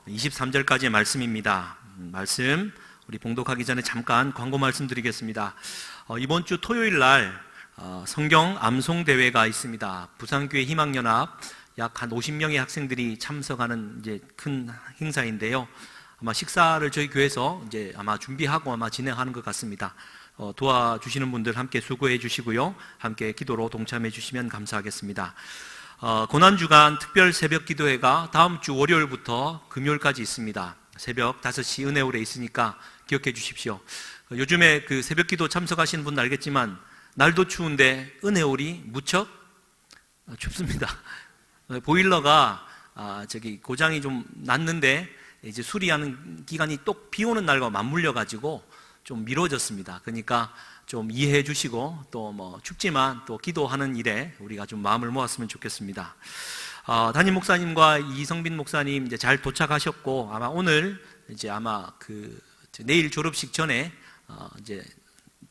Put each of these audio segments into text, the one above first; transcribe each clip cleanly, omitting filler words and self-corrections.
23절까지의 말씀입니다. 말씀 우리 봉독하기 전에 잠깐 광고 말씀드리겠습니다. 이번 주 토요일 날 성경 암송 대회가 있습니다. 부산교회 희망연합 약 한 50명의 학생들이 참석하는 이제 큰 행사인데요. 아마 식사를 저희 교회에서 이제 아마 준비하고 아마 진행하는 것 같습니다. 도와주시는 분들 함께 수고해 주시고요. 함께 기도로 동참해 주시면 감사하겠습니다. 고난주간 특별 새벽 기도회가 다음 주 월요일부터 금요일까지 있습니다. 새벽 5시 은혜홀에 있으니까 기억해 주십시오. 요즘에 그 새벽 기도 참석하시는 분들 알겠지만 날도 추운데 은혜홀이 무척 춥습니다. 보일러가 고장이 좀 났는데 이제 수리하는 기간이 또 비 오는 날과 맞물려 가지고 좀 미뤄졌습니다. 그러니까 좀 이해해 주시고 또 춥지만 또 기도하는 일에 우리가 좀 마음을 모았으면 좋겠습니다. 담임 목사님과 이성빈 목사님 이제 잘 도착하셨고 아마 오늘 이제 아마 내일 졸업식 전에 이제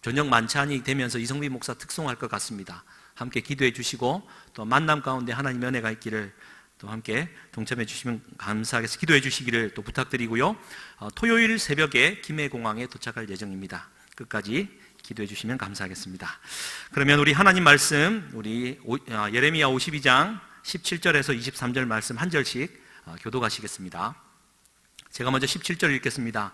저녁 만찬이 되면서 이성빈 목사 특송할 것 같습니다. 함께 기도해 주시고 또 만남 가운데 하나님의 은혜가 있기를 또 함께 동참해 주시면 감사하겠습니다. 기도해 주시기를 또 부탁드리고요. 토요일 새벽에 김해공항에 도착할 예정입니다. 끝까지 기도해 주시면 감사하겠습니다. 그러면 우리 하나님 말씀 우리 예레미야 52장 17절에서 23절 말씀 한 절씩 교독하시겠습니다. 제가 먼저 17절 읽겠습니다.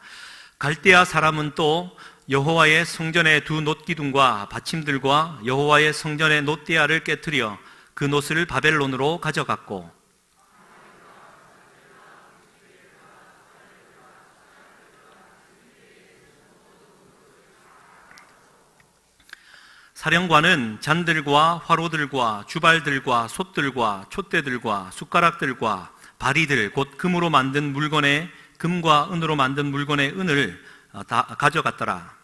갈대아 사람은 또 여호와의 성전의 두 놋기둥과 받침들과 여호와의 성전의 놋대야를 깨트려 그 놋을 바벨론으로 가져갔고 사령관은 잔들과 화로들과 주발들과 솥들과 촛대들과 숟가락들과 바리들 곧 금으로 만든 물건에 금과 은으로 만든 물건의 은을 다 가져갔더라.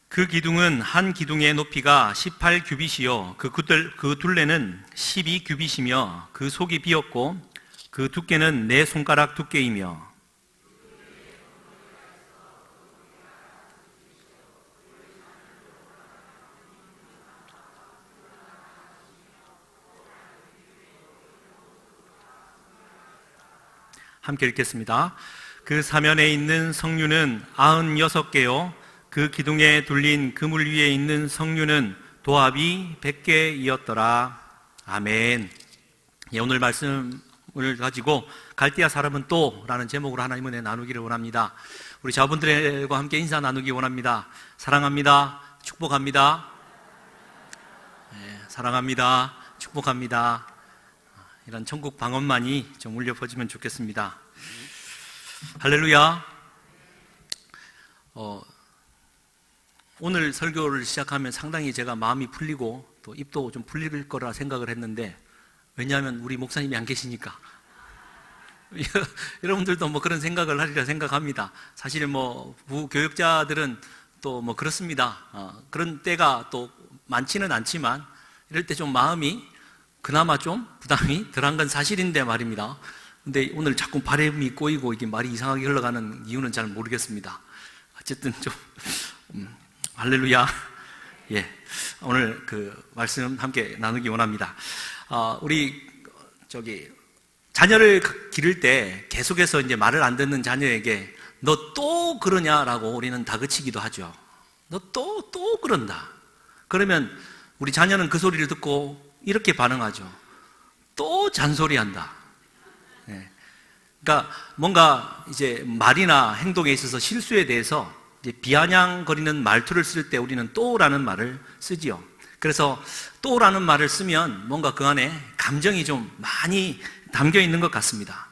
그 기둥은 한 기둥의 높이가 18규빗이요 그 둘레는 12규빗이며 그 속이 비었고 그 두께는 4손가락 두께이며 함께 읽겠습니다. 그 사면에 있는 성류는 96개요 그 기둥에 둘린 그물 위에 있는 성류는 도합이 100개이었더라. 아멘. 오늘 말씀을 가지고 갈대아 사람은 또 라는 제목으로 하나님 은혜 나누기를 원합니다. 우리 자분들과 함께 인사 나누기 원합니다. 사랑합니다. 축복합니다. 네, 사랑합니다. 축복합니다. 이런 천국 방언만이 좀 울려 퍼지면 좋겠습니다. 할렐루야. 오늘 설교를 시작하면 상당히 제가 마음이 풀리고 또 입도 좀 풀릴 거라 생각을 했는데 왜냐하면 우리 목사님이 안 계시니까 여러분들도 그런 생각을 하리라 생각합니다. 사실 부교육자들은 또 그렇습니다. 그런 때가 또 많지는 않지만 이럴 때 좀 마음이 그나마 좀 부담이 덜한 건 사실인데 말입니다. 근데 오늘 자꾸 바람이 꼬이고 이게 말이 이상하게 흘러가는 이유는 잘 모르겠습니다. 어쨌든 좀 할렐루야. 예, 오늘 말씀 함께 나누기 원합니다. 우리 자녀를 기를 때 계속해서 이제 말을 안 듣는 자녀에게 너 또 그러냐라고 우리는 다그치기도 하죠. 너 또 그런다. 그러면 우리 자녀는 그 소리를 듣고 이렇게 반응하죠. 또 잔소리한다. 예. 그러니까 뭔가 이제 말이나 행동에 있어서 실수에 대해서 이제 비아냥거리는 말투를 쓸 때 우리는 또라는 말을 쓰지요. 그래서 또라는 말을 쓰면 뭔가 그 안에 감정이 좀 많이 담겨 있는 것 같습니다.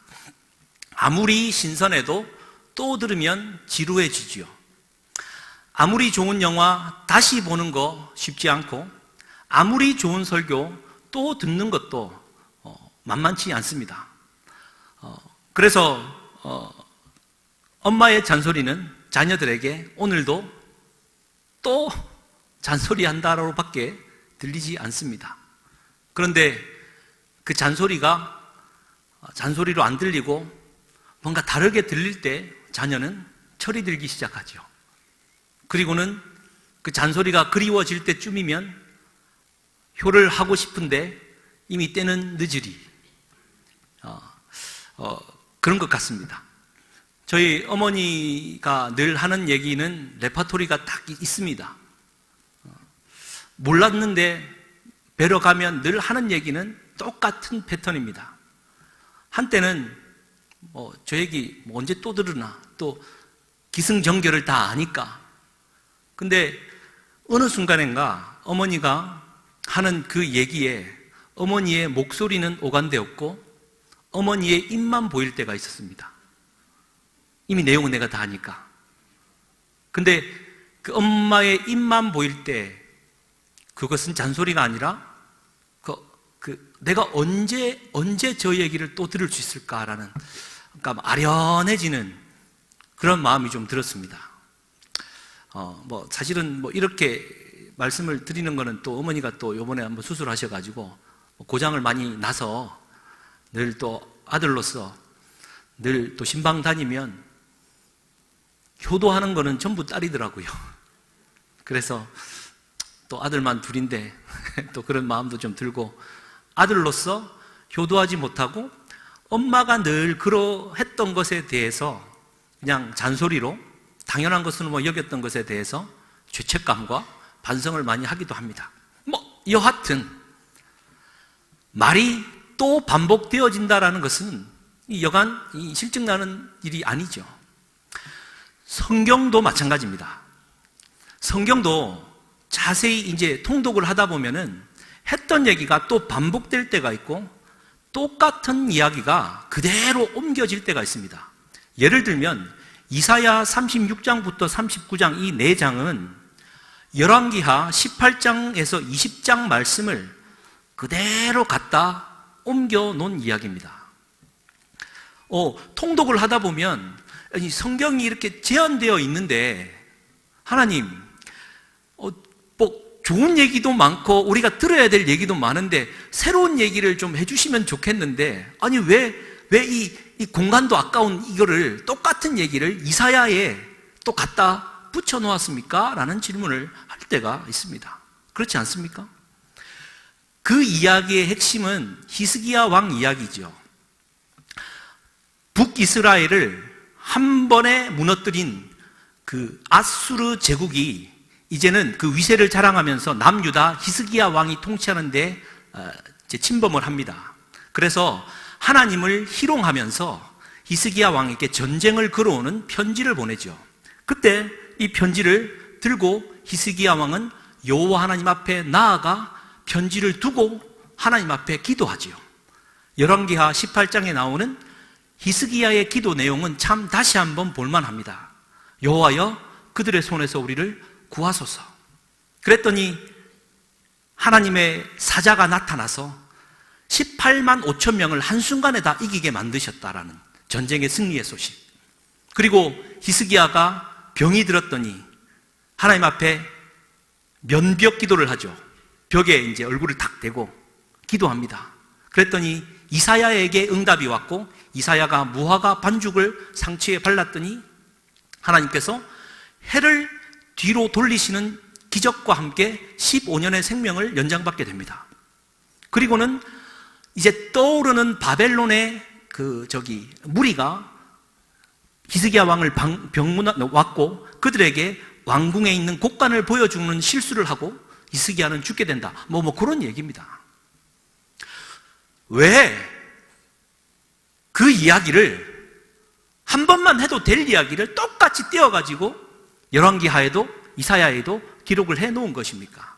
아무리 신선해도 또 들으면 지루해지지요. 아무리 좋은 영화 다시 보는 거 쉽지 않고 아무리 좋은 설교 또 듣는 것도 만만치 않습니다. 그래서 엄마의 잔소리는 자녀들에게 오늘도 또 잔소리한다로 밖에 들리지 않습니다. 그런데 그 잔소리가 잔소리로 안 들리고 뭔가 다르게 들릴 때 자녀는 철이 들기 시작하죠. 그리고는 그 잔소리가 그리워질 때쯤이면 효를 하고 싶은데 이미 때는 늦으리. 그런 것 같습니다. 저희 어머니가 늘 하는 얘기는 레파토리가 딱 있습니다. 몰랐는데 뵈러 가면 늘 하는 얘기는 똑같은 패턴입니다. 한때는 저 얘기 언제 또 들으나, 또 기승전결을 다 아니까. 근데 어느 순간인가 어머니가 하는 그 얘기에 어머니의 목소리는 오간되었고 어머니의 입만 보일 때가 있었습니다. 이미 내용은 내가 다 아니까. 근데 그 엄마의 입만 보일 때 그것은 잔소리가 아니라 내가 언제 저 얘기를 또 들을 수 있을까라는, 그러니까 아련해지는 그런 마음이 좀 들었습니다. 사실은 이렇게 말씀을 드리는 거는 또 어머니가 또 요번에 한번 수술하셔가지고 고장을 많이 나서 늘 또 아들로서 늘 또 신방 다니면 효도하는 거는 전부 딸이더라고요. 그래서 또 아들만 둘인데 또 그런 마음도 좀 들고, 아들로서 효도하지 못하고 엄마가 늘 그러했던 것에 대해서 그냥 잔소리로 당연한 것으로 여겼던 것에 대해서 죄책감과 반성을 많이 하기도 합니다. 여하튼 말이 또 반복되어진다라는 것은 여간 실증나는 일이 아니죠. 성경도 마찬가지입니다. 성경도 자세히 이제 통독을 하다 보면은 했던 얘기가 또 반복될 때가 있고 똑같은 이야기가 그대로 옮겨질 때가 있습니다. 예를 들면 이사야 36장부터 39장 이 4장은 열왕기하 18장에서 20장 말씀을 그대로 갖다 옮겨 놓은 이야기입니다. 통독을 하다 보면 성경이 이렇게 제한되어 있는데 하나님, 좋은 얘기도 많고 우리가 들어야 될 얘기도 많은데 새로운 얘기를 좀 해주시면 좋겠는데, 아니 왜 이 공간도 아까운 이거를 똑같은 얘기를 이사야에 또 갖다 붙여 놓았습니까? 라는 질문을 할 때가 있습니다. 그렇지 않습니까? 그 이야기의 핵심은 히스기야 왕 이야기죠. 북이스라엘을 한 번에 무너뜨린 그 아수르 제국이 이제는 그 위세를 자랑하면서 남유다 히스기야 왕이 통치하는데 침범을 합니다. 그래서 하나님을 희롱하면서 히스기야 왕에게 전쟁을 걸어오는 편지를 보내죠. 그때 이 편지를 들고 히스기야 왕은 여호와 하나님 앞에 나아가 편지를 두고 하나님 앞에 기도하지요. 열왕기하 18장에 나오는 히스기야의 기도 내용은 참 다시 한번 볼만합니다. 여호와여, 그들의 손에서 우리를 구하소서. 그랬더니 하나님의 사자가 나타나서 18만 5천 명을 한순간에 다 이기게 만드셨다라는 전쟁의 승리의 소식. 그리고 히스기야가 병이 들었더니 하나님 앞에 면벽 기도를 하죠. 벽에 이제 얼굴을 탁 대고 기도합니다. 그랬더니 이사야에게 응답이 왔고 이사야가 무화과 반죽을 상처에 발랐더니 하나님께서 해를 뒤로 돌리시는 기적과 함께 15년의 생명을 연장받게 됩니다. 그리고는 이제 떠오르는 바벨론의 무리가 히스기야 왕을 왔고 그들에게 왕궁에 있는 곡간을 보여주는 실수를 하고 히스기야는 죽게 된다. 그런 얘기입니다. 왜 그 이야기를 한 번만 해도 될 이야기를 똑같이 떼어가지고 열왕기하에도 이사야에도 기록을 해놓은 것입니까?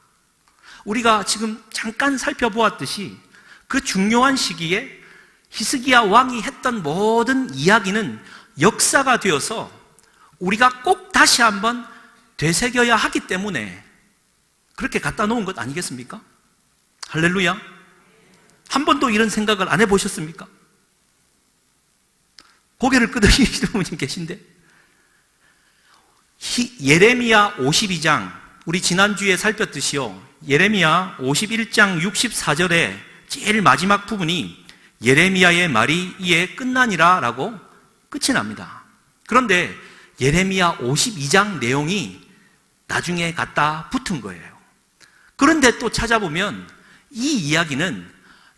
우리가 지금 잠깐 살펴보았듯이 그 중요한 시기에 히스기야 왕이 했던 모든 이야기는 역사가 되어서 우리가 꼭 다시 한번 되새겨야 하기 때문에 그렇게 갖다 놓은 것 아니겠습니까? 할렐루야. 한 번도 이런 생각을 안 해보셨습니까? 고개를 끄덕이시는 분이 계신데 예레미야 52장, 우리 지난주에 살폈듯이요, 예레미야 51장 64절에 제일 마지막 부분이 예레미야의 말이 이에 끝나니라 라고 끝이 납니다. 그런데 예레미야 52장 내용이 나중에 갖다 붙은 거예요. 그런데 또 찾아보면 이 이야기는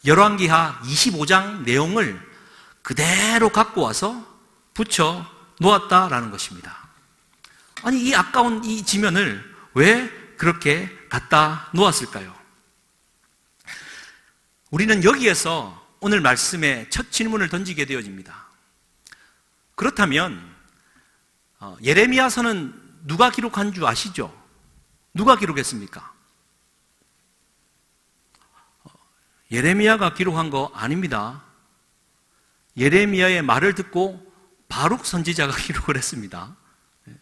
열왕기하 25장 내용을 그대로 갖고 와서 붙여 놓았다라는 것입니다. 아니, 이 아까운 이 지면을 왜 그렇게 갖다 놓았을까요? 우리는 여기에서 오늘 말씀의 첫 질문을 던지게 되어집니다. 그렇다면 예레미야서는 누가 기록한 줄 아시죠? 누가 기록했습니까? 예레미야가 기록한 거 아닙니다. 예레미야의 말을 듣고 바룩 선지자가 기록을 했습니다.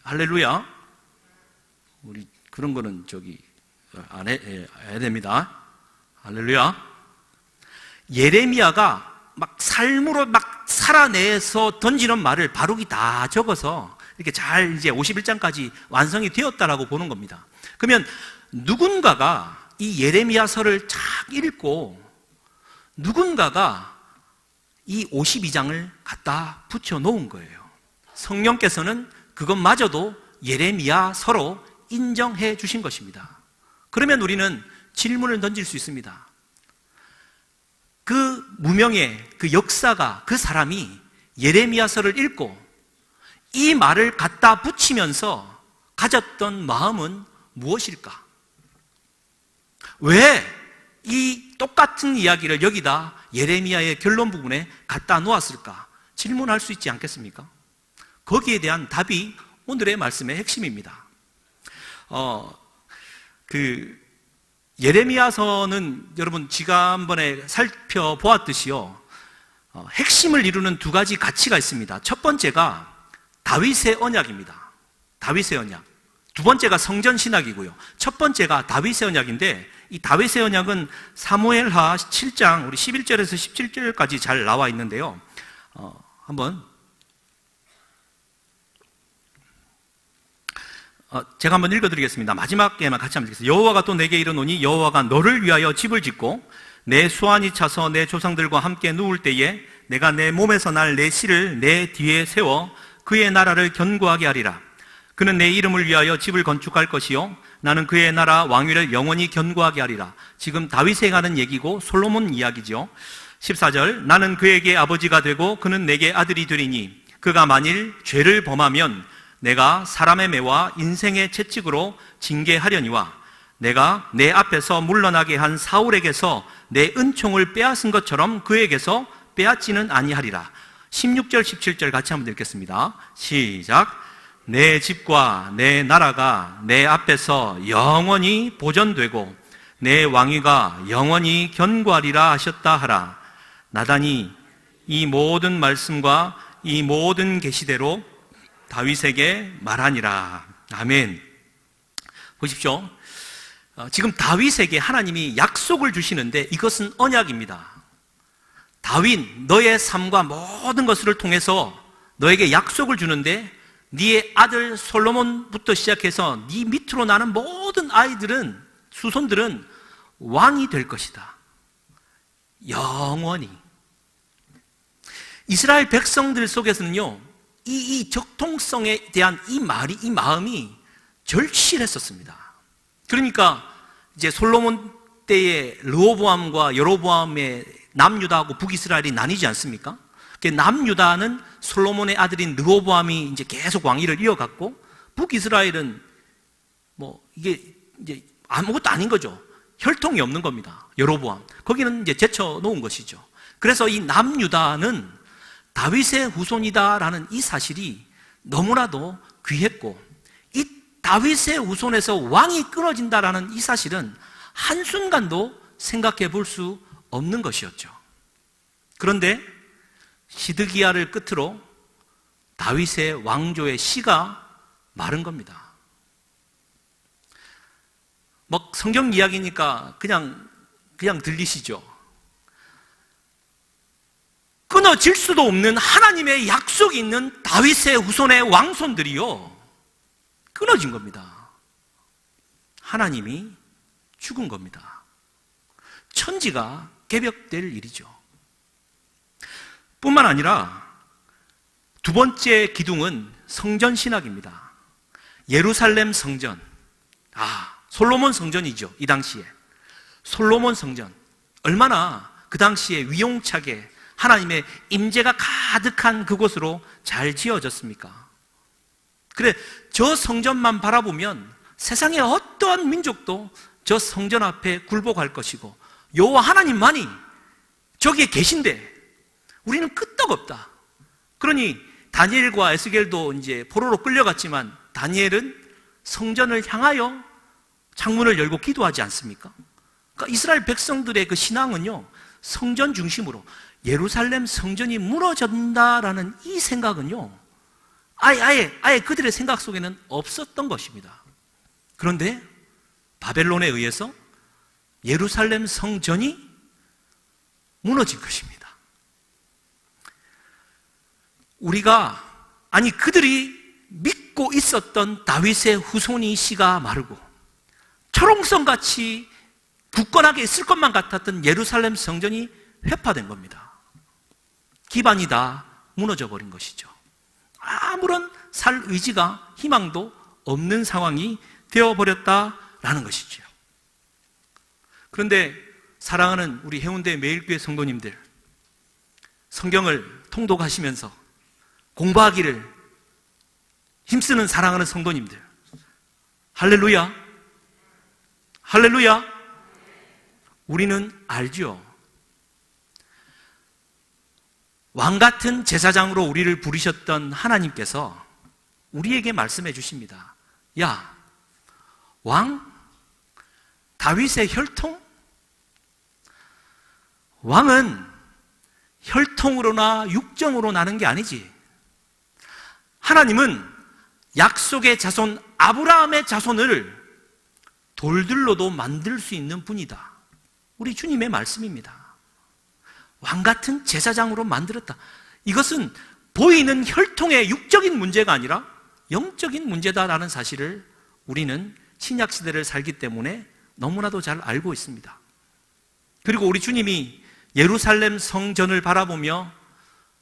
할렐루야. 우리 그런 거는 안 해야 됩니다. 할렐루야. 예레미야가 막 삶으로 막 살아내서 던지는 말을 바룩이 다 적어서 이렇게 잘 이제 51장까지 완성이 되었다라고 보는 겁니다. 그러면 누군가가 이 예레미야서를 쫙 읽고 누군가가 이 52장을 갖다 붙여 놓은 거예요. 성령께서는 그것마저도 예레미야서로 인정해 주신 것입니다. 그러면 우리는 질문을 던질 수 있습니다. 그 무명의 그 역사가, 그 사람이 예레미야서를 읽고 이 말을 갖다 붙이면서 가졌던 마음은 무엇일까? 왜 이 똑같은 이야기를 여기다 예레미야의 결론 부분에 갖다 놓았을까? 질문할 수 있지 않겠습니까? 거기에 대한 답이 오늘의 말씀의 핵심입니다. 예레미야서는 여러분 지난번에 살펴보았듯이요, 핵심을 이루는 두 가지 가치가 있습니다. 첫 번째가 다윗의 언약입니다. 다윗의 언약. 두 번째가 성전 신학이고요. 첫 번째가 다윗의 언약인데, 이 다윗의 언약은 사무엘하 7장 우리 11절에서 17절까지 잘 나와 있는데요. 제가 한번 읽어드리겠습니다. 마지막에만 같이 한번 읽겠습니다. 여호와가 또 내게 이르노니 여호와가 너를 위하여 집을 짓고 내 수완이 차서 내 조상들과 함께 누울 때에 내가 내 몸에서 날 내 씨를 내 뒤에 세워 그의 나라를 견고하게 하리라. 그는 내 이름을 위하여 집을 건축할 것이요 나는 그의 나라 왕위를 영원히 견고하게 하리라. 지금 다윗에 가는 얘기고 솔로몬 이야기죠. 14절 나는 그에게 아버지가 되고 그는 내게 아들이 되리니 그가 만일 죄를 범하면 내가 사람의 매와 인생의 채찍으로 징계하려니와 내가 내 앞에서 물러나게 한 사울에게서 내 은총을 빼앗은 것처럼 그에게서 빼앗지는 아니하리라. 16절 17절 같이 한번 읽겠습니다. 시작. 내 집과 내 나라가 내 앞에서 영원히 보존되고 내 왕위가 영원히 견고하리라 하셨다 하라. 나단이 이 모든 말씀과 이 모든 계시대로 다윗에게 말하니라. 아멘. 보십시오. 지금 다윗에게 하나님이 약속을 주시는데 이것은 언약입니다. 다윗, 너의 삶과 모든 것을 통해서 너에게 약속을 주는데 네의 아들 솔로몬부터 시작해서 네 밑으로 나는 모든 아이들은, 수손들은 왕이 될 것이다. 영원히. 이스라엘 백성들 속에서는요, 이 적통성에 대한 이 마음이 절실했었습니다. 그러니까 이제 솔로몬 때의 르호보암과 여로보암의 남유다하고 북이스라엘이 나뉘지 않습니까? 남유다는 솔로몬의 아들인 르호보암이 이제 계속 왕위를 이어갔고, 북이스라엘은 이게 이제 아무것도 아닌 거죠. 혈통이 없는 겁니다. 여로보암. 거기는 이제 제쳐 놓은 것이죠. 그래서 이 남유다는 다윗의 후손이다라는 이 사실이 너무나도 귀했고, 이 다윗의 후손에서 왕이 끊어진다라는 이 사실은 한순간도 생각해 볼 수 없는 것이었죠. 그런데 시드기야를 끝으로 다윗의 왕조의 씨가 마른 겁니다. 성경 이야기니까 그냥 들리시죠? 끊어질 수도 없는 하나님의 약속이 있는 다윗의 후손의 왕손들이요, 끊어진 겁니다. 하나님이 죽은 겁니다. 천지가 개벽될 일이죠. 뿐만 아니라 두 번째 기둥은 성전 신학입니다. 예루살렘 성전, 솔로몬 성전이죠. 이 당시에 솔로몬 성전, 얼마나 그 당시에 위용차게 하나님의 임재가 가득한 그곳으로 잘 지어졌습니까? 그래, 저 성전만 바라보면 세상의 어떠한 민족도 저 성전 앞에 굴복할 것이고, 여호와 하나님만이 저기에 계신데 우리는 끄떡없다. 그러니 다니엘과 에스겔도 이제 포로로 끌려갔지만 다니엘은 성전을 향하여 창문을 열고 기도하지 않습니까? 그러니까 이스라엘 백성들의 그 신앙은요, 성전 중심으로 예루살렘 성전이 무너진다라는 이 생각은요, 아예 그들의 생각 속에는 없었던 것입니다. 그런데 바벨론에 의해서 예루살렘 성전이 무너진 것입니다. 그들이 믿고 있었던 다윗의 후손이 씨가 마르고 철옹성같이 굳건하게 있을 것만 같았던 예루살렘 성전이 회파된 겁니다. 기반이 다 무너져 버린 것이죠. 아무런 살 의지가, 희망도 없는 상황이 되어버렸다라는 것이죠. 그런데 사랑하는 우리 해운대 매일교회 성도님들, 성경을 통독하시면서 공부하기를 힘쓰는 사랑하는 성도님들, 할렐루야, 할렐루야. 우리는 알죠. 왕같은 제사장으로 우리를 부르셨던 하나님께서 우리에게 말씀해 주십니다. 야, 왕? 다윗의 혈통? 왕은 혈통으로나 육정으로 나는 게 아니지. 하나님은 약속의 자손 아브라함의 자손을 돌들로도 만들 수 있는 분이다. 우리 주님의 말씀입니다. 왕같은 제사장으로 만들었다. 이것은 보이는 혈통의 육적인 문제가 아니라 영적인 문제다라는 사실을 우리는 신약 시대를 살기 때문에 너무나도 잘 알고 있습니다. 그리고 우리 주님이 예루살렘 성전을 바라보며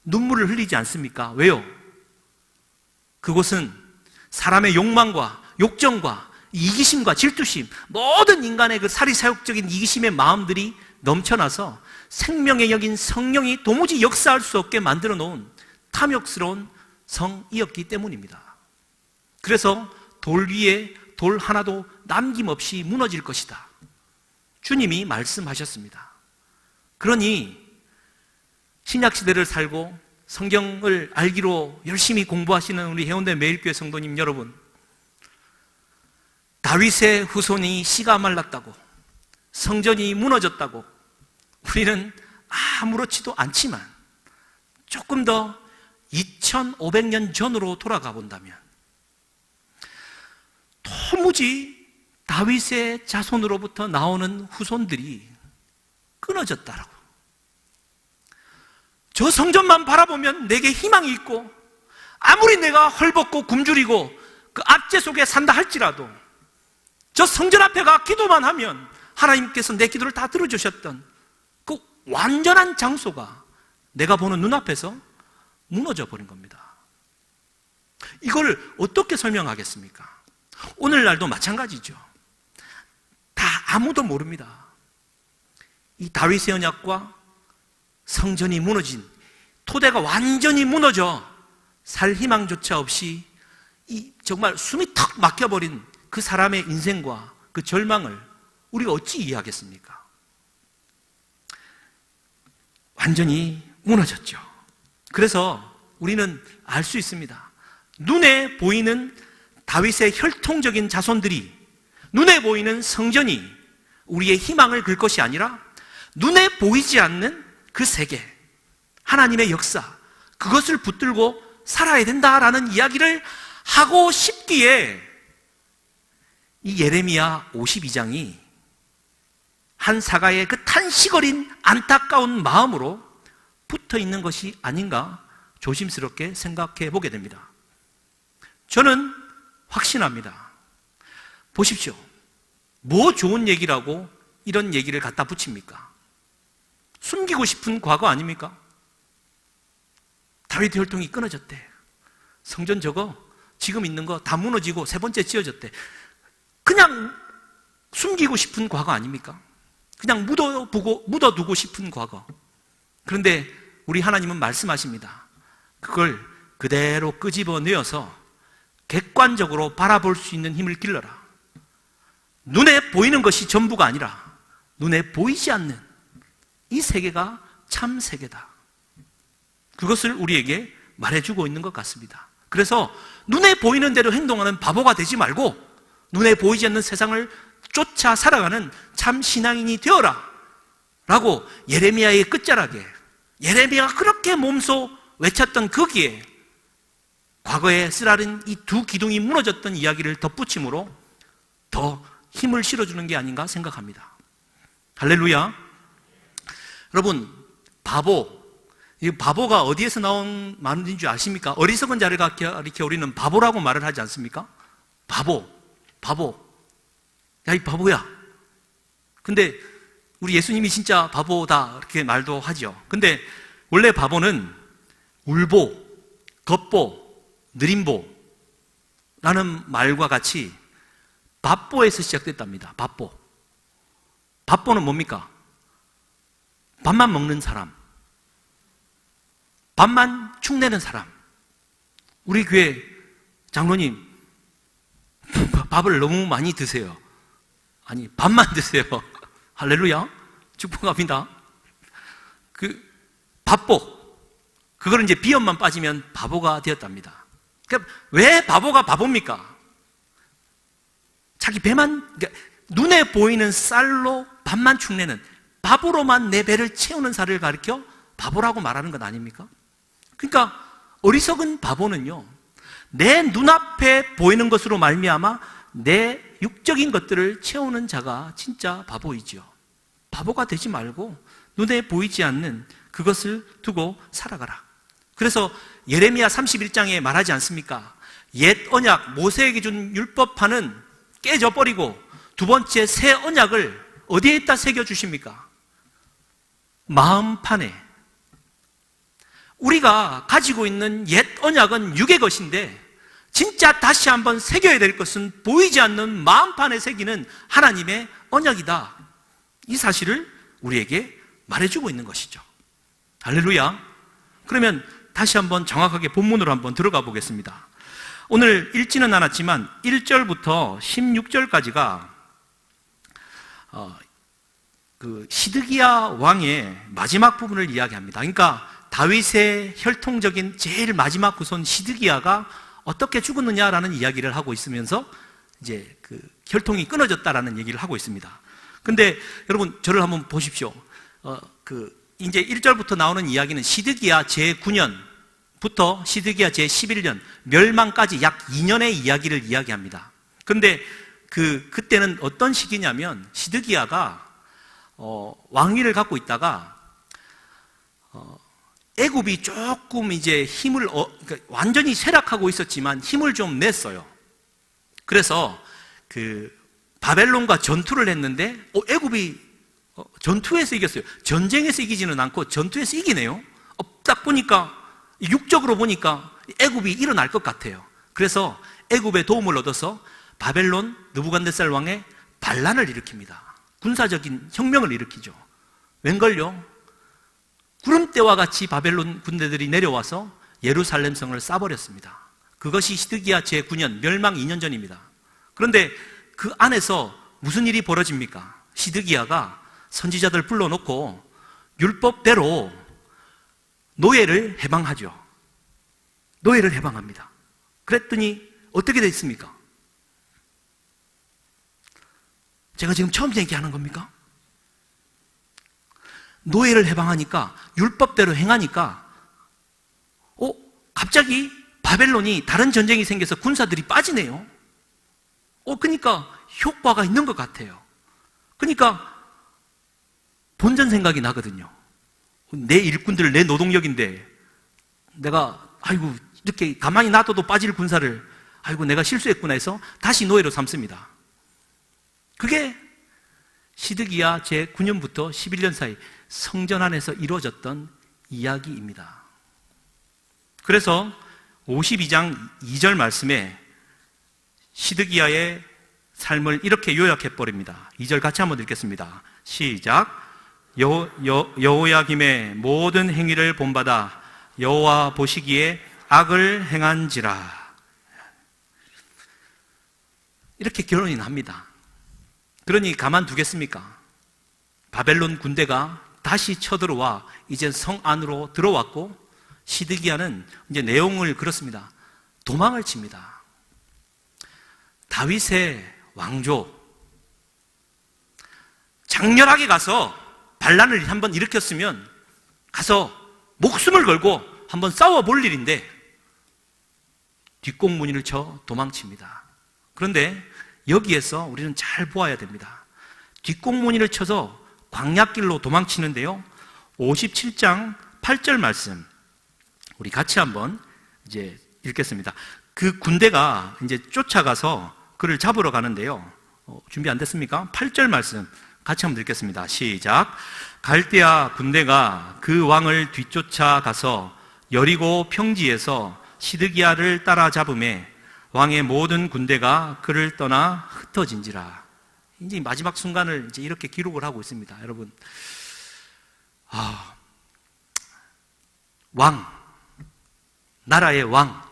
눈물을 흘리지 않습니까? 왜요? 그곳은 사람의 욕망과 욕정과 이기심과 질투심, 모든 인간의 그 사리사욕적인 이기심의 마음들이 넘쳐나서 생명의 여긴 성령이 도무지 역사할 수 없게 만들어 놓은 탐욕스러운 성이었기 때문입니다. 그래서 돌 위에 돌 하나도 남김없이 무너질 것이다. 주님이 말씀하셨습니다. 그러니 신약시대를 살고 성경을 알기로 열심히 공부하시는 우리 해운대 매일교회 성도님 여러분, 다윗의 후손이 씨가 말랐다고, 성전이 무너졌다고 우리는 아무렇지도 않지만 조금 더 2500년 전으로 돌아가 본다면 도무지 다윗의 자손으로부터 나오는 후손들이 끊어졌다라고, 저 성전만 바라보면 내게 희망이 있고 아무리 내가 헐벗고 굶주리고 그 압제 속에 산다 할지라도 저 성전 앞에 가 기도만 하면 하나님께서 내 기도를 다 들어주셨던 그 완전한 장소가 내가 보는 눈앞에서 무너져 버린 겁니다. 이걸 어떻게 설명하겠습니까? 오늘날도 마찬가지죠. 다 아무도 모릅니다. 이 다윗의 언약과 성전이 무너진, 토대가 완전히 무너져 살 희망조차 없이 정말 숨이 턱 막혀버린 그 사람의 인생과 그 절망을 우리가 어찌 이해하겠습니까? 완전히 무너졌죠. 그래서 우리는 알 수 있습니다. 눈에 보이는 다윗의 혈통적인 자손들이, 눈에 보이는 성전이 우리의 희망을 글 것이 아니라 눈에 보이지 않는 그 세계, 하나님의 역사, 그것을 붙들고 살아야 된다라는 이야기를 하고 싶기에 이 예레미야 52장이 한 사가의 그 탄식 어린 안타까운 마음으로 붙어 있는 것이 아닌가 조심스럽게 생각해 보게 됩니다. 저는 확신합니다. 보십시오. 뭐 좋은 얘기라고 이런 얘기를 갖다 붙입니까? 숨기고 싶은 과거 아닙니까? 다윗의 혈통이 끊어졌대. 성전 저거 지금 있는 거 다 무너지고 세 번째 지어졌대. 그냥 숨기고 싶은 과거 아닙니까? 그냥 묻어두고 싶은 과거. 그런데 우리 하나님은 말씀하십니다. 그걸 그대로 끄집어내어서 객관적으로 바라볼 수 있는 힘을 길러라. 눈에 보이는 것이 전부가 아니라 눈에 보이지 않는 이 세계가 참 세계다. 그것을 우리에게 말해주고 있는 것 같습니다. 그래서 눈에 보이는 대로 행동하는 바보가 되지 말고 눈에 보이지 않는 세상을 쫓아 살아가는 참 신앙인이 되어라 라고 예레미야의 끝자락에, 예레미야가 그렇게 몸소 외쳤던 거기에 과거에 쓰라린 이 두 기둥이 무너졌던 이야기를 덧붙임으로 더 힘을 실어주는 게 아닌가 생각합니다. 할렐루야. 여러분, 이 바보가 어디에서 나온 말인 줄 아십니까? 어리석은 자를 가리켜 우리는 바보라고 말을 하지 않습니까? 바보. 야, 이 바보야. 근데 우리 예수님이 진짜 바보다 이렇게 말도 하죠. 근데 원래 바보는 울보, 겉보, 느림보라는 말과 같이 밥보에서 시작됐답니다. 밥보는 뭡니까? 밥만 먹는 사람, 밥만 축내는 사람. 우리 교회 장로님 밥을 너무 많이 드세요. 아니, 밥만 드세요. 할렐루야, 축복합니다. 밥보, 그거는 이제 비염만 빠지면 바보가 되었답니다. 그러니까 왜 바보가 바보입니까? 자기 배만, 그러니까 눈에 보이는 쌀로 밥만 축내는, 밥으로만 내 배를 채우는 사람을 가리켜 바보라고 말하는 것 아닙니까? 그러니까 어리석은 바보는요, 내 눈앞에 보이는 것으로 말미암아 내 육적인 것들을 채우는 자가 진짜 바보이죠. 바보가 되지 말고 눈에 보이지 않는 그것을 두고 살아가라. 그래서 예레미야 31장에 말하지 않습니까? 옛 언약, 모세에게 준 율법판은 깨져버리고 두 번째 새 언약을 어디에다 새겨주십니까? 마음판에. 우리가 가지고 있는 옛 언약은 육의 것인데 진짜 다시 한번 새겨야 될 것은 보이지 않는 마음판에 새기는 하나님의 언약이다. 이 사실을 우리에게 말해주고 있는 것이죠. 할렐루야. 그러면 다시 한번 정확하게 본문으로 한번 들어가 보겠습니다. 오늘 읽지는 않았지만 1절부터 16절까지가 시드기야 왕의 마지막 부분을 이야기합니다. 그러니까 다윗의 혈통적인 제일 마지막 후손 시드기야가 어떻게 죽었느냐라는 이야기를 하고 있으면서 이제 그 혈통이 끊어졌다라는 얘기를 하고 있습니다. 근데 여러분, 저를 한번 보십시오. 이제 1절부터 나오는 이야기는 시드기야 제9년부터 시드기야 제11년 멸망까지 약 2년의 이야기를 이야기합니다. 근데 그때는 어떤 시기냐면 시드기야가 왕위를 갖고 있다가 애굽이 조금 이제 힘을 그러니까 완전히 쇠락하고 있었지만 힘을 좀 냈어요. 그래서 바벨론과 전투를 했는데 애굽이 전투에서 이겼어요. 전쟁에서 이기지는 않고 전투에서 이기네요. 딱 보니까 육적으로 보니까 애굽이 일어날 것 같아요. 그래서 애굽의 도움을 얻어서 바벨론 느부갓네살 왕의 반란을 일으킵니다. 군사적인 혁명을 일으키죠. 웬걸요? 구름대와 같이 바벨론 군대들이 내려와서 예루살렘 성을 쏴버렸습니다. 그것이 시드기야 제9년 멸망 2년 전입니다. 그런데 그 안에서 무슨 일이 벌어집니까? 시드기야가 선지자들 불러놓고 율법대로 노예를 해방하죠. 노예를 해방합니다. 그랬더니 어떻게 됐습니까? 제가 지금 처음 얘기하는 겁니까? 노예를 해방하니까, 율법대로 행하니까 갑자기 바벨론이 다른 전쟁이 생겨서 군사들이 빠지네요. 그러니까 효과가 있는 것 같아요. 그러니까 본전 생각이 나거든요. 내 일꾼들, 내 노동력인데 내가 이렇게 가만히 놔둬도 빠질 군사를 내가 실수했구나 해서 다시 노예로 삼습니다. 그게 시드기야 제9년부터 11년 사이 성전 안에서 이루어졌던 이야기입니다. 그래서 52장 2절 말씀에 시드기야의 삶을 이렇게 요약해버립니다. 2절 같이 한번 읽겠습니다. 시작. 여호야김의 모든 행위를 본받아 여호와 보시기에 악을 행한지라. 이렇게 결론이 납니다. 그러니 가만두겠습니까? 바벨론 군대가 다시 쳐들어와 이제 성 안으로 들어왔고, 시드기야는 이제 내용을 그렇습니다. 도망을 칩니다. 다윗의 왕조, 장렬하게 가서 반란을 한번 일으켰으면 가서 목숨을 걸고 한번 싸워볼 일인데 뒷공무니를 쳐 도망칩니다. 그런데 여기에서 우리는 잘 보아야 됩니다. 뒷공무니를 쳐서 광야길로 도망치는데요, 57장 8절 말씀 우리 같이 한번 이제 읽겠습니다. 그 군대가 이제 쫓아가서 그를 잡으러 가는데요, 준비 안 됐습니까? 8절 말씀 같이 한번 읽겠습니다. 시작. 갈대아 군대가 그 왕을 뒤쫓아가서 여리고 평지에서 시드기야를 따라잡음에 왕의 모든 군대가 그를 떠나 흩어진지라. 이제 마지막 순간을 이제 이렇게 기록을 하고 있습니다. 여러분, 왕, 나라의 왕,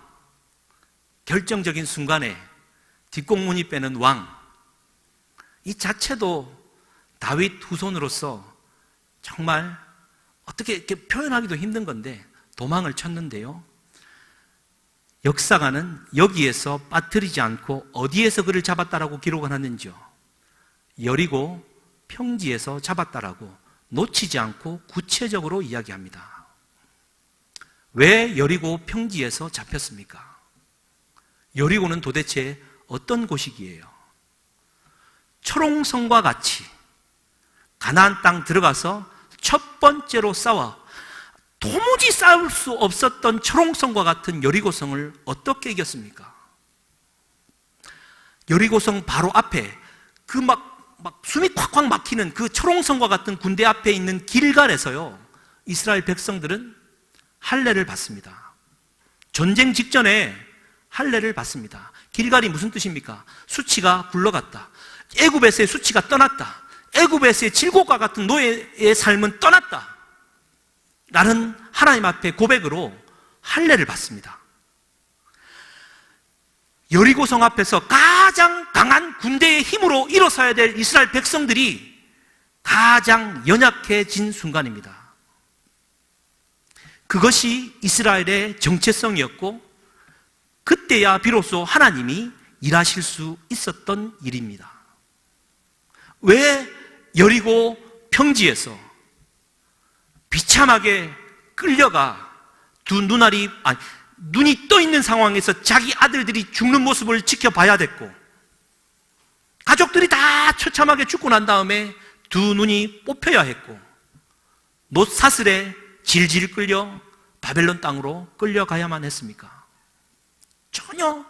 결정적인 순간에 뒷공무니 빼는 왕, 이 자체도 다윗 후손으로서 정말 어떻게 이렇게 표현하기도 힘든 건데 도망을 쳤는데요, 역사가는 여기에서 빠뜨리지 않고 어디에서 그를 잡았다라고 기록을 하는지요? 여리고 평지에서 잡았다라고 놓치지 않고 구체적으로 이야기합니다. 왜 여리고 평지에서 잡혔습니까? 여리고는 도대체 어떤 곳이기에요? 초롱성과 같이 가나안 땅 들어가서 첫 번째로 싸워 도무지 싸울 수 없었던 초롱성과 같은 여리고성을 어떻게 이겼습니까? 여리고성 바로 앞에 그 막 숨이 콱콱 막히는 그 초롱성과 같은 군대 앞에 있는 길갈에서요, 이스라엘 백성들은 할례를 받습니다. 전쟁 직전에 할례를 받습니다. 길갈이 무슨 뜻입니까? 수치가 굴러갔다. 애굽에서의 수치가 떠났다. 애굽에서의 질곡과 같은 노예의 삶은 떠났다 라는 하나님 앞에 고백으로 할례를 받습니다. 여리고성 앞에서 가장 강한 군대의 힘으로 일어서야 될 이스라엘 백성들이 가장 연약해진 순간입니다. 그것이 이스라엘의 정체성이었고, 그때야 비로소 하나님이 일하실 수 있었던 일입니다. 왜 여리고 평지에서 비참하게 끌려가 눈이 떠 있는 상황에서 자기 아들들이 죽는 모습을 지켜봐야 됐고, 가족들이 다 처참하게 죽고 난 다음에 두 눈이 뽑혀야 했고, 놋사슬에 질질 끌려 바벨론 땅으로 끌려가야만 했습니까? 전혀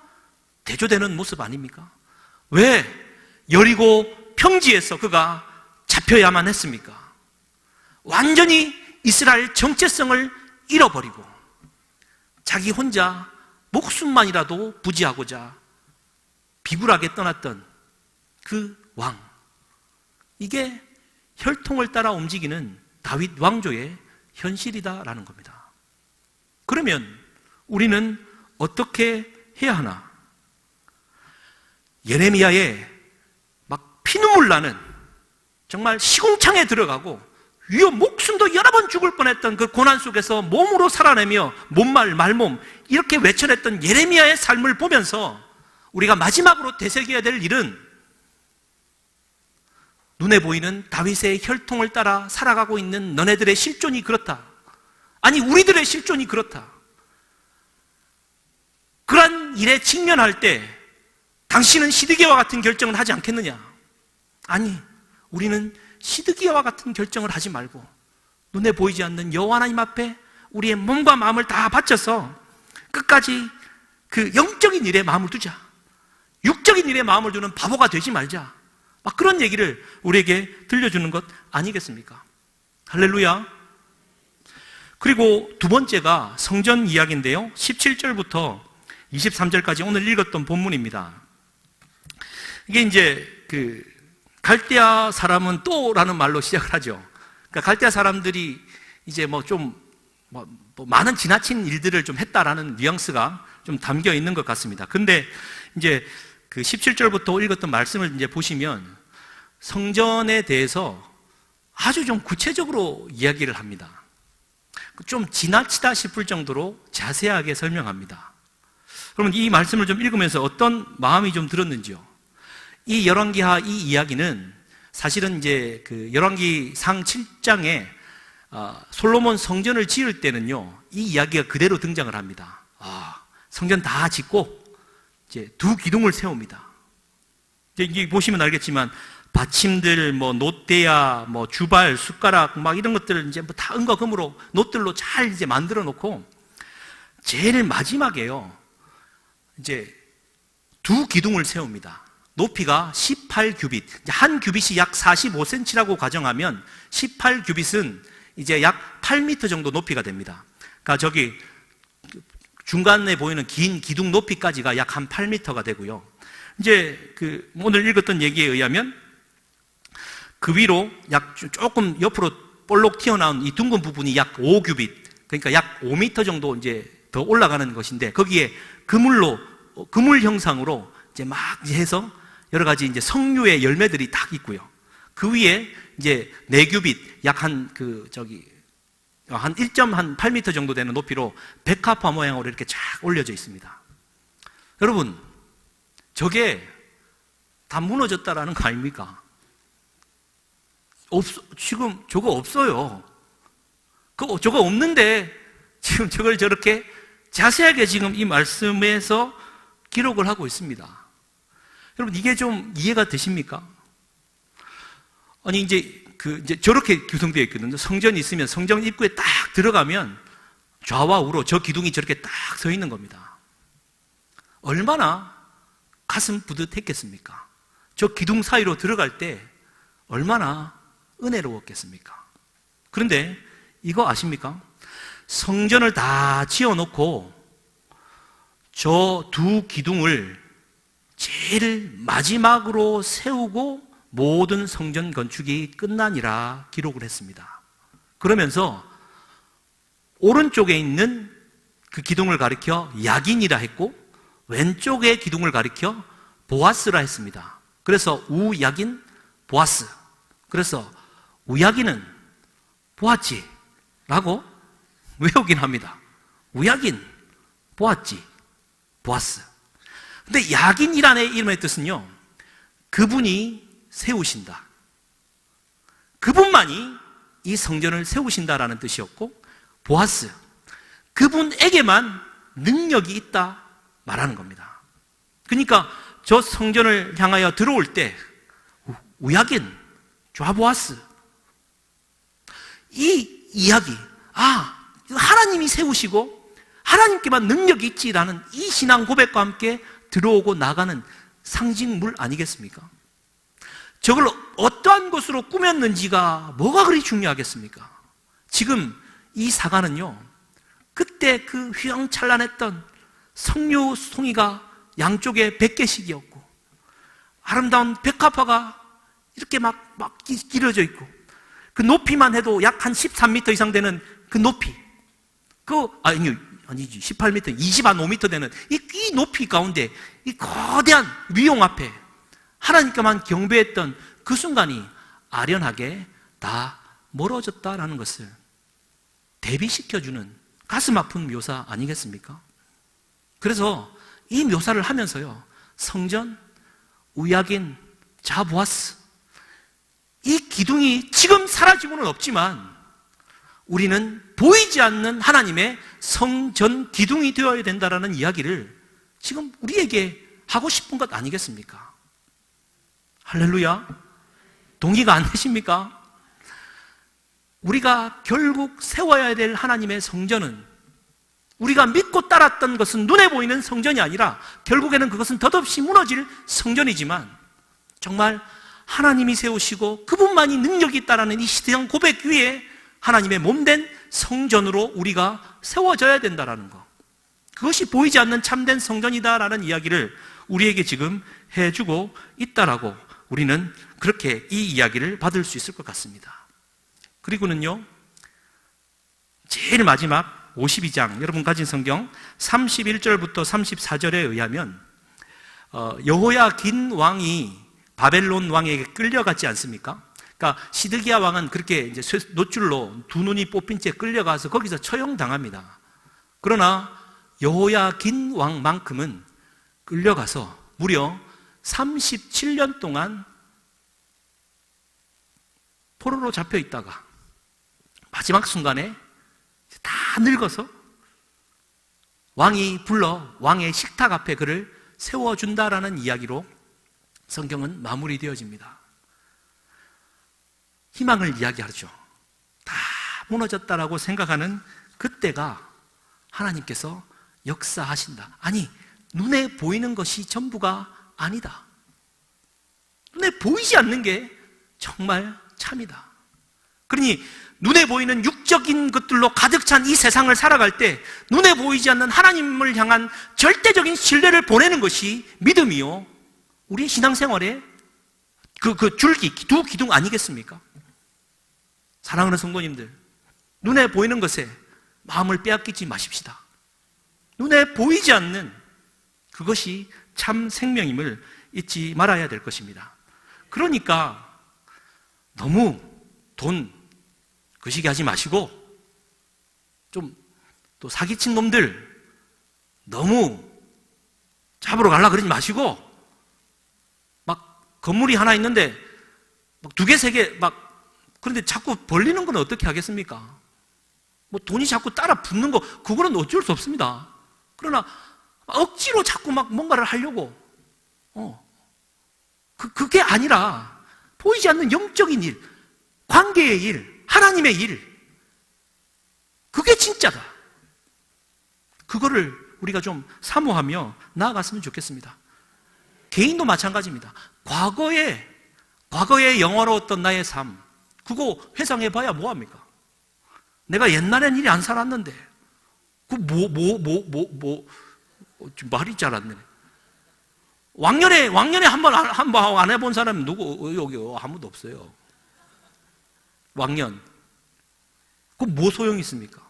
대조되는 모습 아닙니까? 왜 여리고 평지에서 그가 잡혀야만 했습니까? 완전히 이스라엘 정체성을 잃어버리고 자기 혼자 목숨만이라도 부지하고자 비굴하게 떠났던 그 왕, 이게 혈통을 따라 움직이는 다윗 왕조의 현실이다라는 겁니다. 그러면 우리는 어떻게 해야 하나? 예레미야의 막 피눈물 나는, 정말 시궁창에 들어가고 위협 목숨도 여러 번 죽을 뻔했던 그 고난 속에서 몸으로 살아내며 몸말 말몸 이렇게 외쳐냈던 예레미야의 삶을 보면서 우리가 마지막으로 되새겨야 될 일은, 눈에 보이는 다윗의 혈통을 따라 살아가고 있는 너네들의 실존이 그렇다, 아니 우리들의 실존이 그렇다, 그러한 일에 직면할 때 당신은 시드기야와 같은 결정을 하지 않겠느냐? 아니, 우리는 시드기야와 같은 결정을 하지 말고 눈에 보이지 않는 여호와 하나님 앞에 우리의 몸과 마음을 다 바쳐서 끝까지 그 영적인 일에 마음을 두자. 육적인 일에 마음을 두는 바보가 되지 말자. 막 그런 얘기를 우리에게 들려주는 것 아니겠습니까? 할렐루야. 그리고 두 번째가 성전 이야기인데요. 17절부터 23절까지 오늘 읽었던 본문입니다. 이게 이제 갈대아 사람은 또라는 말로 시작을 하죠. 그러니까 갈대아 사람들이 이제 많은 지나친 일들을 좀 했다라는 뉘앙스가 좀 담겨 있는 것 같습니다. 근데 이제 17절부터 읽었던 말씀을 이제 보시면 성전에 대해서 아주 좀 구체적으로 이야기를 합니다. 좀 지나치다 싶을 정도로 자세하게 설명합니다. 그러면 이 말씀을 좀 읽으면서 어떤 마음이 좀 들었는지요? 이 열왕기하 이 이야기는 사실은 이제 열왕기상 7장에 솔로몬 성전을 지을 때는요, 이 이야기가 그대로 등장을 합니다. 성전 다 짓고 이제 두 기둥을 세웁니다. 이게 보시면 알겠지만 받침들, 놋대야, 주발, 숟가락, 이런 것들 이제 다 은과 금으로 놋들로 잘 이제 만들어 놓고 제일 마지막에요, 이제 두 기둥을 세웁니다. 높이가 18규빗, 한 규빗이 약 45cm라고 가정하면 18규빗은 이제 약 8m 정도 높이가 됩니다. 그러니까 저기 중간에 보이는 긴 기둥 높이까지가 약 한 8m가 되고요. 이제 오늘 읽었던 얘기에 의하면 그 위로 약 조금 옆으로 볼록 튀어나온 이 둥근 부분이 약 5규빗, 그러니까 약 5m 정도 이제 더 올라가는 것인데, 거기에 그물 형상으로 이제 막 해서 여러 가지 이제 석류의 열매들이 딱 있고요. 그 위에 이제 4규빗, 약 한 1.8m 정도 되는 높이로 백합화 모양으로 이렇게 쫙 올려져 있습니다. 여러분, 저게 다 무너졌다라는 거 아닙니까? 지금 저거 없어요. 저거 없는데 지금 저걸 저렇게 자세하게 지금 이 말씀에서 기록을 하고 있습니다. 여러분, 이게 좀 이해가 되십니까? 아니, 이제 저렇게 구성되어 있거든요. 성전이 있으면 성전 입구에 딱 들어가면 좌와 우로 저 기둥이 저렇게 딱 서 있는 겁니다. 얼마나 가슴 뿌듯했겠습니까? 저 기둥 사이로 들어갈 때 얼마나 은혜로웠겠습니까? 그런데 이거 아십니까? 성전을 다 지어놓고 저 두 기둥을 제일 마지막으로 세우고 모든 성전 건축이 끝나니라 기록을 했습니다. 그러면서 오른쪽에 있는 그 기둥을 가리켜 야긴이라 했고, 왼쪽의 기둥을 가리켜 보아스라 했습니다. 그래서 우야긴 보아스, 그래서 우야긴은 보았지라고 외우긴 합니다. 우야긴 보았지, 보아스. 근데 야긴이라는 이름의 뜻은요, 그분이 세우신다, 그분만이 이 성전을 세우신다라는 뜻이었고, 보아스, 그분에게만 능력이 있다 말하는 겁니다. 그러니까 저 성전을 향하여 들어올 때 우야긴, 좌보아스, 이 이야기, 하나님이 세우시고 하나님께만 능력이 있지라는 이 신앙 고백과 함께 들어오고 나가는 상징물 아니겠습니까? 저걸 어떠한 것으로 꾸몄는지가 뭐가 그리 중요하겠습니까? 지금 이 사가는요, 그때 그 휘황찬란했던 석류 송이가 양쪽에 100개씩이었고, 아름다운 백합화가 이렇게 막 길어져 있고, 그 높이만 해도 약 한 13m 이상 되는 그 높이, 아니지, 18m, 25m 되는 이 높이 가운데 이 거대한 위용 앞에 하나님께만 경배했던 그 순간이 아련하게 다 멀어졌다라는 것을 대비시켜주는 가슴 아픈 묘사 아니겠습니까? 그래서 이 묘사를 하면서요, 성전, 우야긴, 자보아스, 이 기둥이 지금 사라지고는 없지만 우리는 보이지 않는 하나님의 성전 기둥이 되어야 된다라는 이야기를 지금 우리에게 하고 싶은 것 아니겠습니까? 할렐루야. 동의가 안 되십니까? 우리가 결국 세워야 될 하나님의 성전은, 우리가 믿고 따랐던 것은 눈에 보이는 성전이 아니라 결국에는 그것은 덧없이 무너질 성전이지만, 정말 하나님이 세우시고 그분만이 능력이 있다라는 이 시대형 고백 위에 하나님의 몸된 성전으로 우리가 세워져야 된다라는 거. 그것이 보이지 않는 참된 성전이다라는 이야기를 우리에게 지금 해주고 있다라고 우리는 그렇게 이 이야기를 받을 수 있을 것 같습니다. 그리고는요, 제일 마지막 52장, 여러분 가진 성경 31절부터 34절에 의하면 여호야긴 왕이 바벨론 왕에게 끌려갔지 않습니까? 그러니까 시드기야 왕은 그렇게 이제 노줄로 두 눈이 뽑힌 채 끌려가서 거기서 처형당합니다. 그러나 여호야긴 왕만큼은 끌려가서 무려 37년 동안 포로로 잡혀 있다가 마지막 순간에 다 늙어서 왕이 불러 왕의 식탁 앞에 그를 세워준다라는 이야기로 성경은 마무리되어집니다. 희망을 이야기하죠. 다 무너졌다라고 생각하는 그때가 하나님께서 역사하신다. 아니, 눈에 보이는 것이 전부가 아니다. 눈에 보이지 않는 게 정말 참이다. 그러니 눈에 보이는 육적인 것들로 가득 찬 이 세상을 살아갈 때 눈에 보이지 않는 하나님을 향한 절대적인 신뢰를 보내는 것이 믿음이요, 우리의 신앙생활의 그 줄기, 두 기둥 아니겠습니까? 사랑하는 성도님들, 눈에 보이는 것에 마음을 빼앗기지 마십시다. 눈에 보이지 않는 그것이 참 생명임을 잊지 말아야 될 것입니다. 그러니까 너무 돈 거시기 하지 마시고, 좀 또 사기친 놈들 너무 잡으러 가려고 그러지 마시고, 막 건물이 하나 있는데 막 두 개, 세 개 막, 그런데 자꾸 벌리는 건 어떻게 하겠습니까? 뭐 돈이 자꾸 따라 붙는 거, 그거는 어쩔 수 없습니다. 그러나 억지로 자꾸 막 뭔가를 하려고, 그게 아니라 보이지 않는 영적인 일, 관계의 일, 하나님의 일, 그게 진짜다. 그거를 우리가 좀 사모하며 나아갔으면 좋겠습니다. 개인도 마찬가지입니다. 과거에 영화로웠던 나의 삶, 그거 회상해봐야 뭐합니까? 내가 옛날엔 일이 안 살았는데, 말이 잘 안 되네. 왕년에 한 번 안 해본 사람이 여기 아무도 없어요. 왕년. 그거 뭐 소용이 있습니까?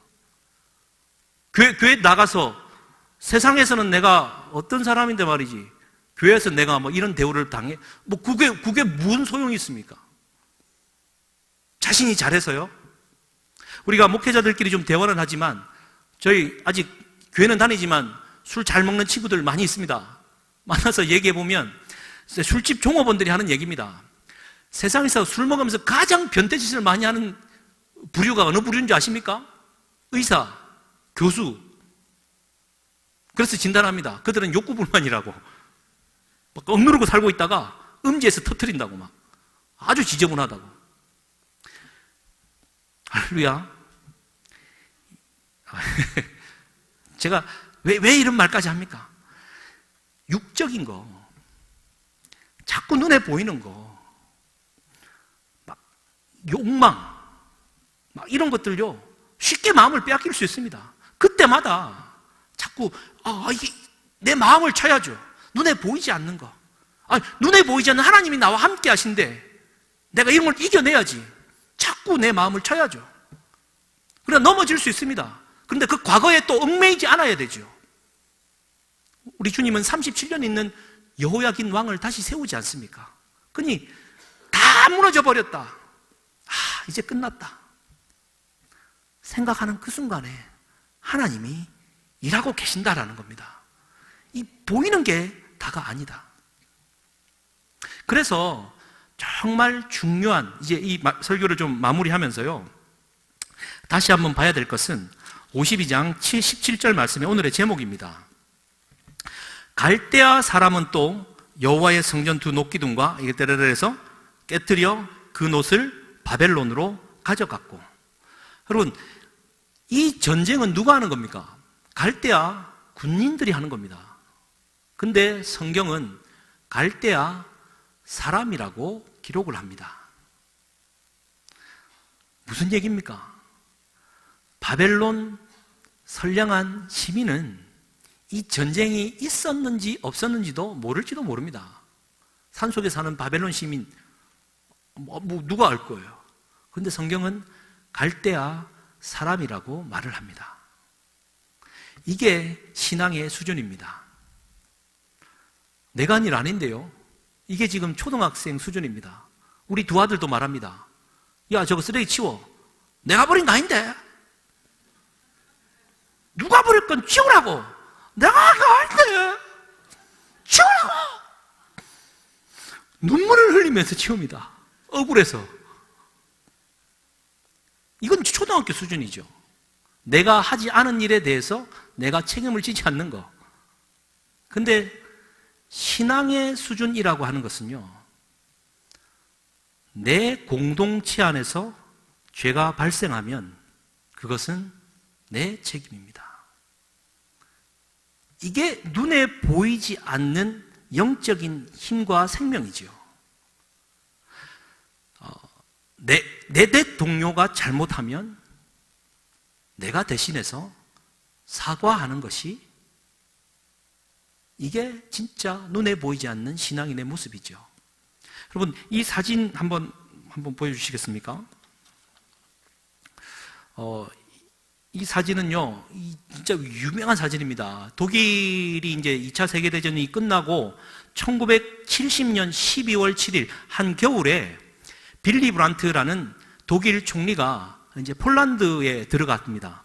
교회 나가서 세상에서는 내가 어떤 사람인데 말이지, 교회에서 내가 뭐 이런 대우를 당해? 뭐 그게 무슨 소용이 있습니까? 자신이 잘해서요? 우리가 목회자들끼리 좀 대화는 하지만, 저희 아직 교회는 다니지만 술 잘 먹는 친구들 많이 있습니다. 만나서 얘기해보면 술집 종업원들이 하는 얘기입니다. 세상에서 술 먹으면서 가장 변태짓을 많이 하는 부류가 어느 부류인지 아십니까? 의사, 교수. 그래서 진단합니다. 그들은 욕구불만이라고. 막 억누르고 살고 있다가 음지에서 터뜨린다고, 막 아주 지저분하다고. 할렐루야. 제가 왜 이런 말까지 합니까? 육적인 거, 자꾸 눈에 보이는 거, 막 욕망, 막 이런 것들요, 쉽게 마음을 빼앗길 수 있습니다. 그때마다 자꾸 이게 내 마음을 쳐야죠. 눈에 보이지 않는 거, 눈에 보이지 않는 하나님이 나와 함께 하신데 내가 이런 걸 이겨내야지. 자꾸 내 마음을 쳐야죠. 그러나 넘어질 수 있습니다. 그런데 그 과거에 또 얽매이지 않아야 되죠. 우리 주님은 37년 있는 여호야긴 왕을 다시 세우지 않습니까? 그러니 다 무너져 버렸다, 이제 끝났다 생각하는 그 순간에 하나님이 일하고 계신다라는 겁니다. 이 보이는 게 다가 아니다. 그래서 정말 중요한, 이제 이 설교를 좀 마무리하면서요, 다시 한번 봐야 될 것은 52장 17절 말씀의 오늘의 제목입니다. 갈대아 사람은 또 여호와의 성전 두 녹기둥과 이때레레에서 깨뜨려 그 놋을 바벨론으로 가져갔고. 여러분, 이 전쟁은 누가 하는 겁니까? 갈대아 군인들이 하는 겁니다. 근데 성경은 갈대아 사람이라고 기록을 합니다. 무슨 얘기입니까? 바벨론 선량한 시민은 이 전쟁이 있었는지 없었는지도 모를지도 모릅니다. 산속에 사는 바벨론 시민 누가 알 거예요. 그런데 성경은 갈대아 사람이라고 말을 합니다. 이게 신앙의 수준입니다. 내가 일 아닌데요. 이게 지금 초등학생 수준입니다. 우리 두 아들도 말합니다. 야, 저거 쓰레기 치워. 내가 버린 거 아닌데. 누가 버릴 건 치우라고. 내가 한 거 아닌데. 치우라고. 눈물을 흘리면서 치웁니다. 억울해서. 이건 초등학교 수준이죠. 내가 하지 않은 일에 대해서 내가 책임을 지지 않는 거. 근데 신앙의 수준이라고 하는 것은요, 내 공동체 안에서 죄가 발생하면 그것은 내 책임입니다. 이게 눈에 보이지 않는 영적인 힘과 생명이지요. 내 동료가 잘못하면 내가 대신해서 사과하는 것이, 이게 진짜 눈에 보이지 않는 신앙인의 모습이죠. 여러분, 이 사진 한번 보여주시겠습니까? 이 사진은요, 진짜 유명한 사진입니다. 독일이 이제 2차 세계대전이 끝나고 1970년 12월 7일 한겨울에 빌리 브란트라는 독일 총리가 이제 폴란드에 들어갔습니다.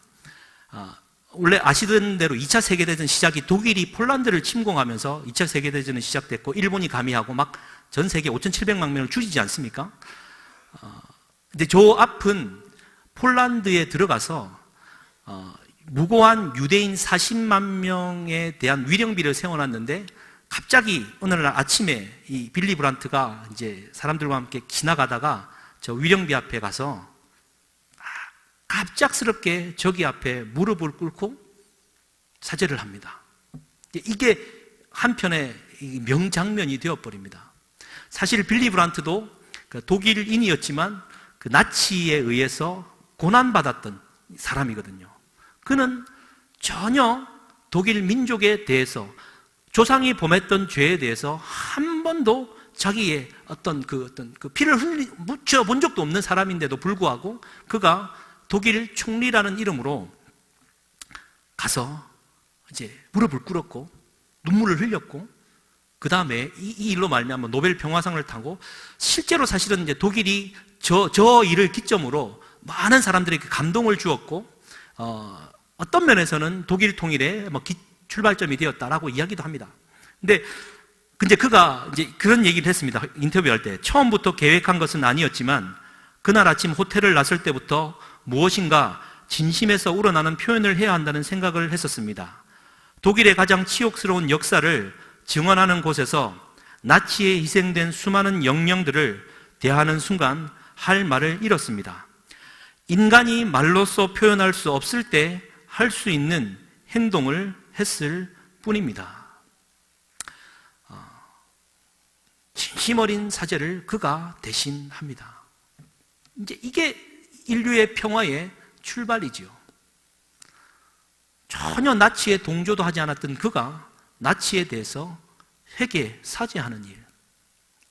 원래 아시던 대로 2차 세계대전 시작이 독일이 폴란드를 침공하면서 2차 세계대전은 시작됐고, 일본이 가미하고 막 전 세계 5,700만 명을 죽이지 않습니까? 근데 저 앞은 폴란드에 들어가서 무고한 유대인 40만 명에 대한 위령비를 세워놨는데, 갑자기 어느 날 아침에 이 빌리 브란트가 이제 사람들과 함께 지나가다가 저 위령비 앞에 가서 갑작스럽게 저기 앞에 무릎을 꿇고 사죄를 합니다. 이게 한편의 명장면이 되어버립니다. 사실 빌리 브란트도 독일인이었지만 그 나치에 의해서 고난받았던 사람이거든요. 그는 전혀 독일 민족에 대해서, 조상이 범했던 죄에 대해서 한 번도 자기의 어떤 그 피를 묻혀 본 적도 없는 사람인데도 불구하고 그가 독일 총리라는 이름으로 가서 이제 무릎을 꿇었고 눈물을 흘렸고, 그 다음에 이 일로 말미암아 노벨 평화상을 타고, 실제로 사실은 이제 독일이 저 일을 기점으로 많은 사람들에게 감동을 주었고, 어떤 면에서는 독일 통일의 출발점이 되었다라고 이야기도 합니다. 근데 그가 이제 그런 얘기를 했습니다. 인터뷰할 때. 처음부터 계획한 것은 아니었지만 그날 아침 호텔을 나설 때부터 무엇인가 진심에서 우러나는 표현을 해야 한다는 생각을 했었습니다. 독일의 가장 치욕스러운 역사를 증언하는 곳에서 나치에 희생된 수많은 영령들을 대하는 순간 할 말을 잃었습니다. 인간이 말로써 표현할 수 없을 때 할 수 있는 행동을 했을 뿐입니다. 진심 어린 사죄를 그가 대신합니다. 이제 이게 인류의 평화의 출발이지요. 전혀 나치에 동조도 하지 않았던 그가 나치에 대해서 회개, 사죄하는 일,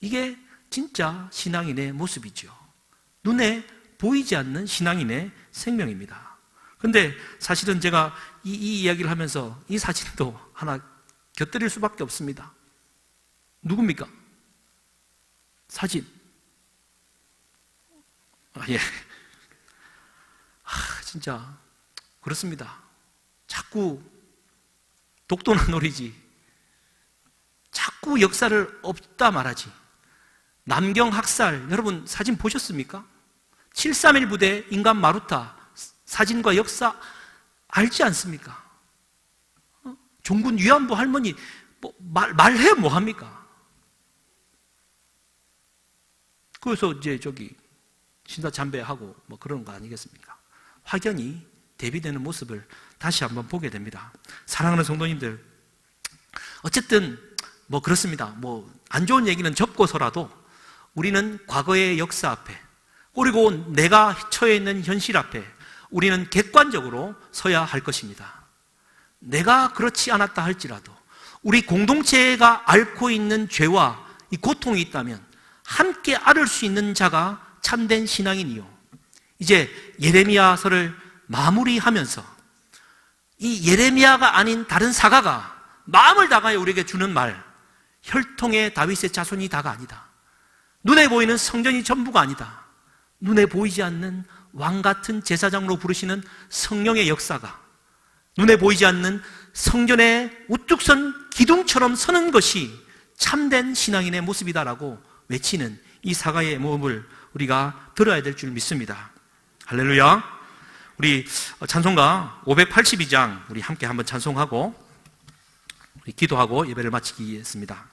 이게 진짜 신앙인의 모습이죠. 눈에 보이지 않는 신앙인의 생명입니다. 그런데 사실은 제가 이 이야기를 하면서 이 사진도 하나 곁들일 수밖에 없습니다. 누굽니까? 사진. 예. 진짜 그렇습니다. 자꾸 독도나 노리지, 자꾸 역사를 없다 말하지. 남경 학살, 여러분 사진 보셨습니까? 731 부대 인간 마루타 사진과 역사 알지 않습니까? 종군 위안부 할머니 말해 뭐합니까? 그래서 이제 신사 참배하고 그런 거 아니겠습니까? 확연히 대비되는 모습을 다시 한번 보게 됩니다. 사랑하는 성도님들, 어쨌든 그렇습니다. 안 좋은 얘기는 접고서라도 우리는 과거의 역사 앞에, 그리고 내가 처해 있는 현실 앞에 우리는 객관적으로 서야 할 것입니다. 내가 그렇지 않았다 할지라도 우리 공동체가 앓고 있는 죄와 이 고통이 있다면 함께 앓을 수 있는 자가 참된 신앙인이요. 이제 예레미야서를 마무리하면서 이 예레미야가 아닌 다른 사가가 마음을 다하여 우리에게 주는 말, 혈통의 다윗의 자손이 다가 아니다. 눈에 보이는 성전이 전부가 아니다. 눈에 보이지 않는 왕 같은 제사장으로 부르시는 성령의 역사가, 눈에 보이지 않는 성전에 우뚝 선 기둥처럼 서는 것이 참된 신앙인의 모습이다라고 외치는 이 사가의 모습을 우리가 들어야 될 줄 믿습니다. 할렐루야. 우리 찬송가 582장 우리 함께 한번 찬송하고 우리 기도하고 예배를 마치겠습니다.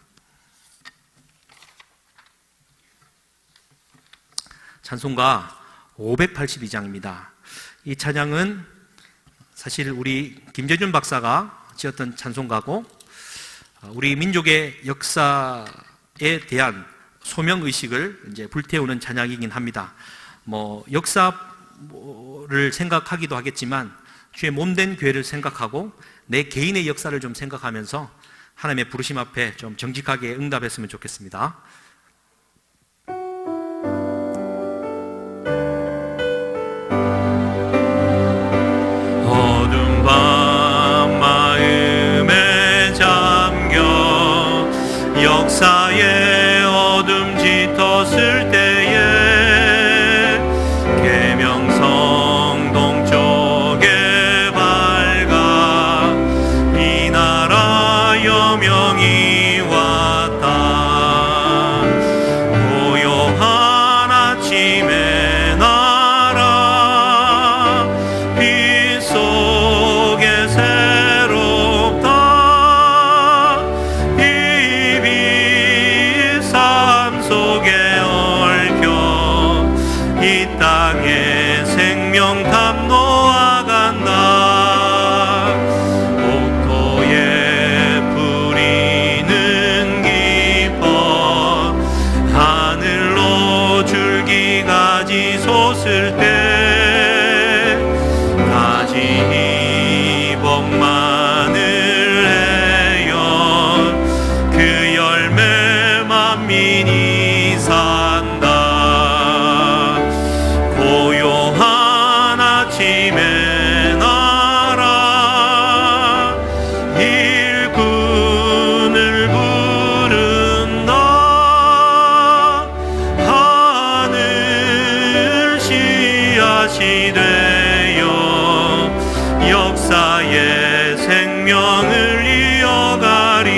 찬송가 582장입니다. 이 찬양은 사실 우리 김재준 박사가 지었던 찬송가고 우리 민족의 역사에 대한 소명의식을 이제 불태우는 찬양이긴 합니다. 역사를 생각하기도 하겠지만 주의 몸된 교회를 생각하고 내 개인의 역사를 좀 생각하면서 하나님의 부르심 앞에 좀 정직하게 응답했으면 좋겠습니다. 어두운 밤 마음에 잠겨 역사의 어둠 짙었을 때에 계명성 동쪽에 밝아 이 나라 여명이 왔다. 고요한 아침의 나라 빛 속에 새롭다. 이 빛 삶 속에 얽혀 이 땅에 생명탑 놓아간다. 옥토에 뿌리는 깊어 하늘로 줄기가지 솟을 때 가지 복만을 해연 그 열매 만민이 산다. 고요한 아침에 나라 일꾼을 부른다. 하늘 씨앗이 되어 역사의 생명을 이어가리.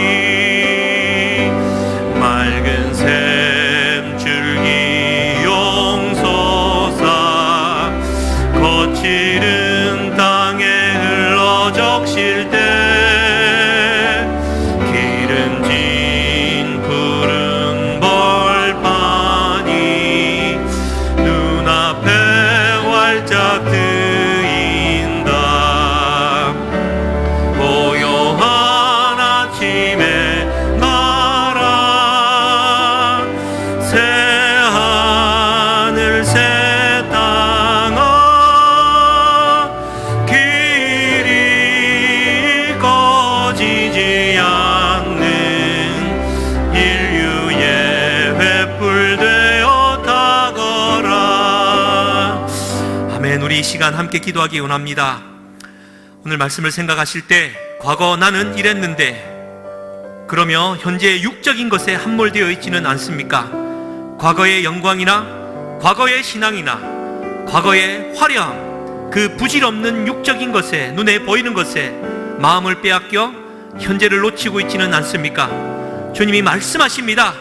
맑은 샘 줄기 용솟아 거칠은 땅에 흘러 적실 때 기름진 푸른 벌판이 눈앞에 활짝 트인다. 고요한 아침에 나라 새 하늘 새 땅아 길이 꺼지지 않는 인류의 횃불 되어 타거라. 아멘. 우리 이 시간 함께 기도하기 원합니다. 오늘 말씀을 생각하실 때 과거 나는 이랬는데 그러며 현재 육적인 것에 함몰되어 있지는 않습니까? 과거의 영광이나 과거의 신앙이나 과거의 화려함, 그 부질없는 육적인 것에, 눈에 보이는 것에 마음을 빼앗겨 현재를 놓치고 있지는 않습니까? 주님이 말씀하십니다.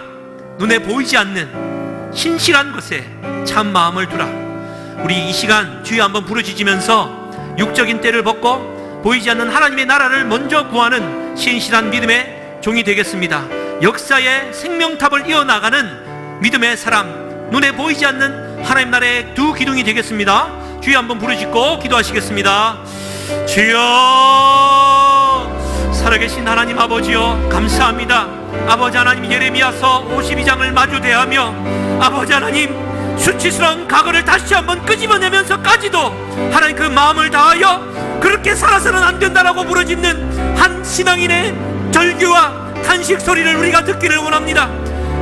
눈에 보이지 않는 신실한 것에 참 마음을 두라. 우리 이 시간 주여 한번 부르짖으면서 육적인 때를 벗고 보이지 않는 하나님의 나라를 먼저 구하는 신실한 믿음의 종이 되겠습니다. 역사의 생명탑을 이어나가는 믿음의 사람, 눈에 보이지 않는 하나님 나라의 두 기둥이 되겠습니다. 주여 한번 부르짖고 기도하시겠습니다. 주여, 살아계신 하나님 아버지여, 감사합니다. 아버지 하나님, 예레미야서 52장을 마주 대하며 아버지 하나님, 수치스러운 과거를 다시 한번 끄집어내면서까지도 하나님 그 마음을 다하여 그렇게 살아서는 안 된다라고 부르짖는 한 신앙인의 절규와 탄식 소리를 우리가 듣기를 원합니다.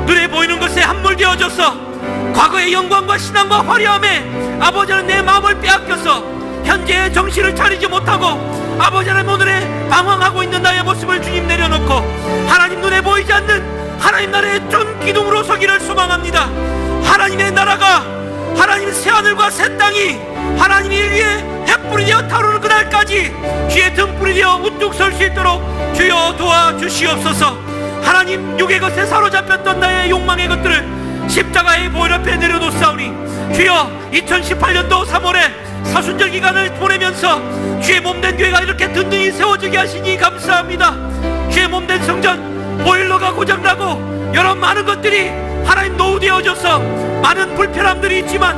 눈에 보이는 것에 함몰되어져서 과거의 영광과 신앙과 화려함에 아버지 하나님 내 마음을 빼앗겨서 현재의 정신을 차리지 못하고 아버지 하나님 오늘에 방황하고 있는 나의 모습을 주님 내려놓고 하나님 눈에 보이지 않는 하나님 나라의 전 기둥으로 서기를 소망합니다. 하나님의 나라가 하나님 새하늘과 새 땅이 하나님이 위에 햇불이 되어 타오르는 그날까지 주의 등불이 되어 우뚝 설 수 있도록 주여 도와주시옵소서. 하나님 육의 것에 사로잡혔던 나의 욕망의 것들을 십자가의 보혈 앞에 내려놓사오니 주여 2018년도 3월에 사순절 기간을 보내면서 주의 몸된 교회가 이렇게 든든히 세워지게 하시니 감사합니다. 주의 몸된 성전 보일러가 고장나고 여러 많은 것들이 하나님 노후되어져서 많은 불편함들이 있지만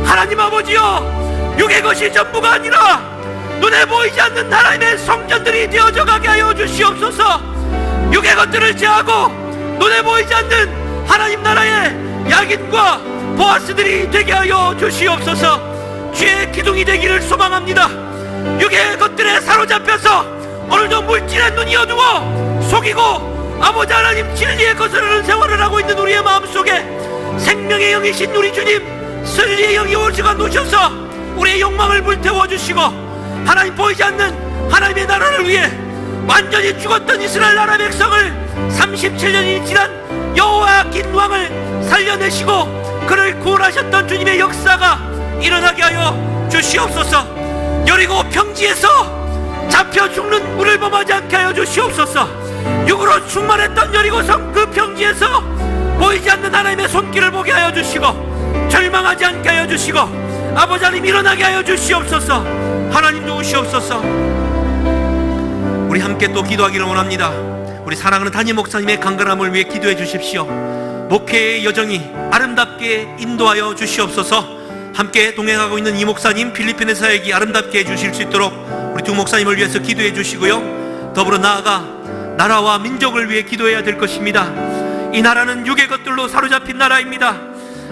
하나님 아버지여 육의 것이 전부가 아니라 눈에 보이지 않는 하나님의 성전들이 되어져 가게 하여 주시옵소서. 육의 것들을 제하고 눈에 보이지 않는 하나님 나라의 야긴과 보아스들이 되게 하여 주시옵소서. 주의 기둥이 되기를 소망합니다. 육의 것들에 사로잡혀서 오늘도 물질의 눈이 어두워 속이고 아버지 하나님 진리의 거스르는 생활을 하고 있는 우리의 마음속에 생명의 영이신 우리 주님 진리의 영이 오시가 누셔서 우리의 욕망을 불태워 주시고 하나님 보이지 않는 하나님의 나라를 위해 완전히 죽었던 이스라엘 나라 백성을 37년이 지난 여호와긴 왕을 살려내시고 그를 구원하셨던 주님의 역사가 일어나게 하여 주시옵소서. 여리고 평지에서 잡혀 죽는 물을 범하지 않게 하여 주시옵소서. 육으로 충만했던 여리고성 그 평지에서 보이지 않는 하나님의 손길을 보게 하여 주시고 절망하지 않게 하여 주시고 아버지 하나님 일어나게 하여 주시옵소서. 하나님 도우시옵소서. 우리 함께 또 기도하기를 원합니다. 우리 사랑하는 담임 목사님의 강건함을 위해 기도해 주십시오. 목회의 여정이 아름답게 인도하여 주시옵소서. 함께 동행하고 있는 이 목사님 필리핀의 사역이 아름답게 해주실 수 있도록 우리 두 목사님을 위해서 기도해 주시고요, 더불어 나아가 나라와 민족을 위해 기도해야 될 것입니다. 이 나라는 육의 것들로 사로잡힌 나라입니다.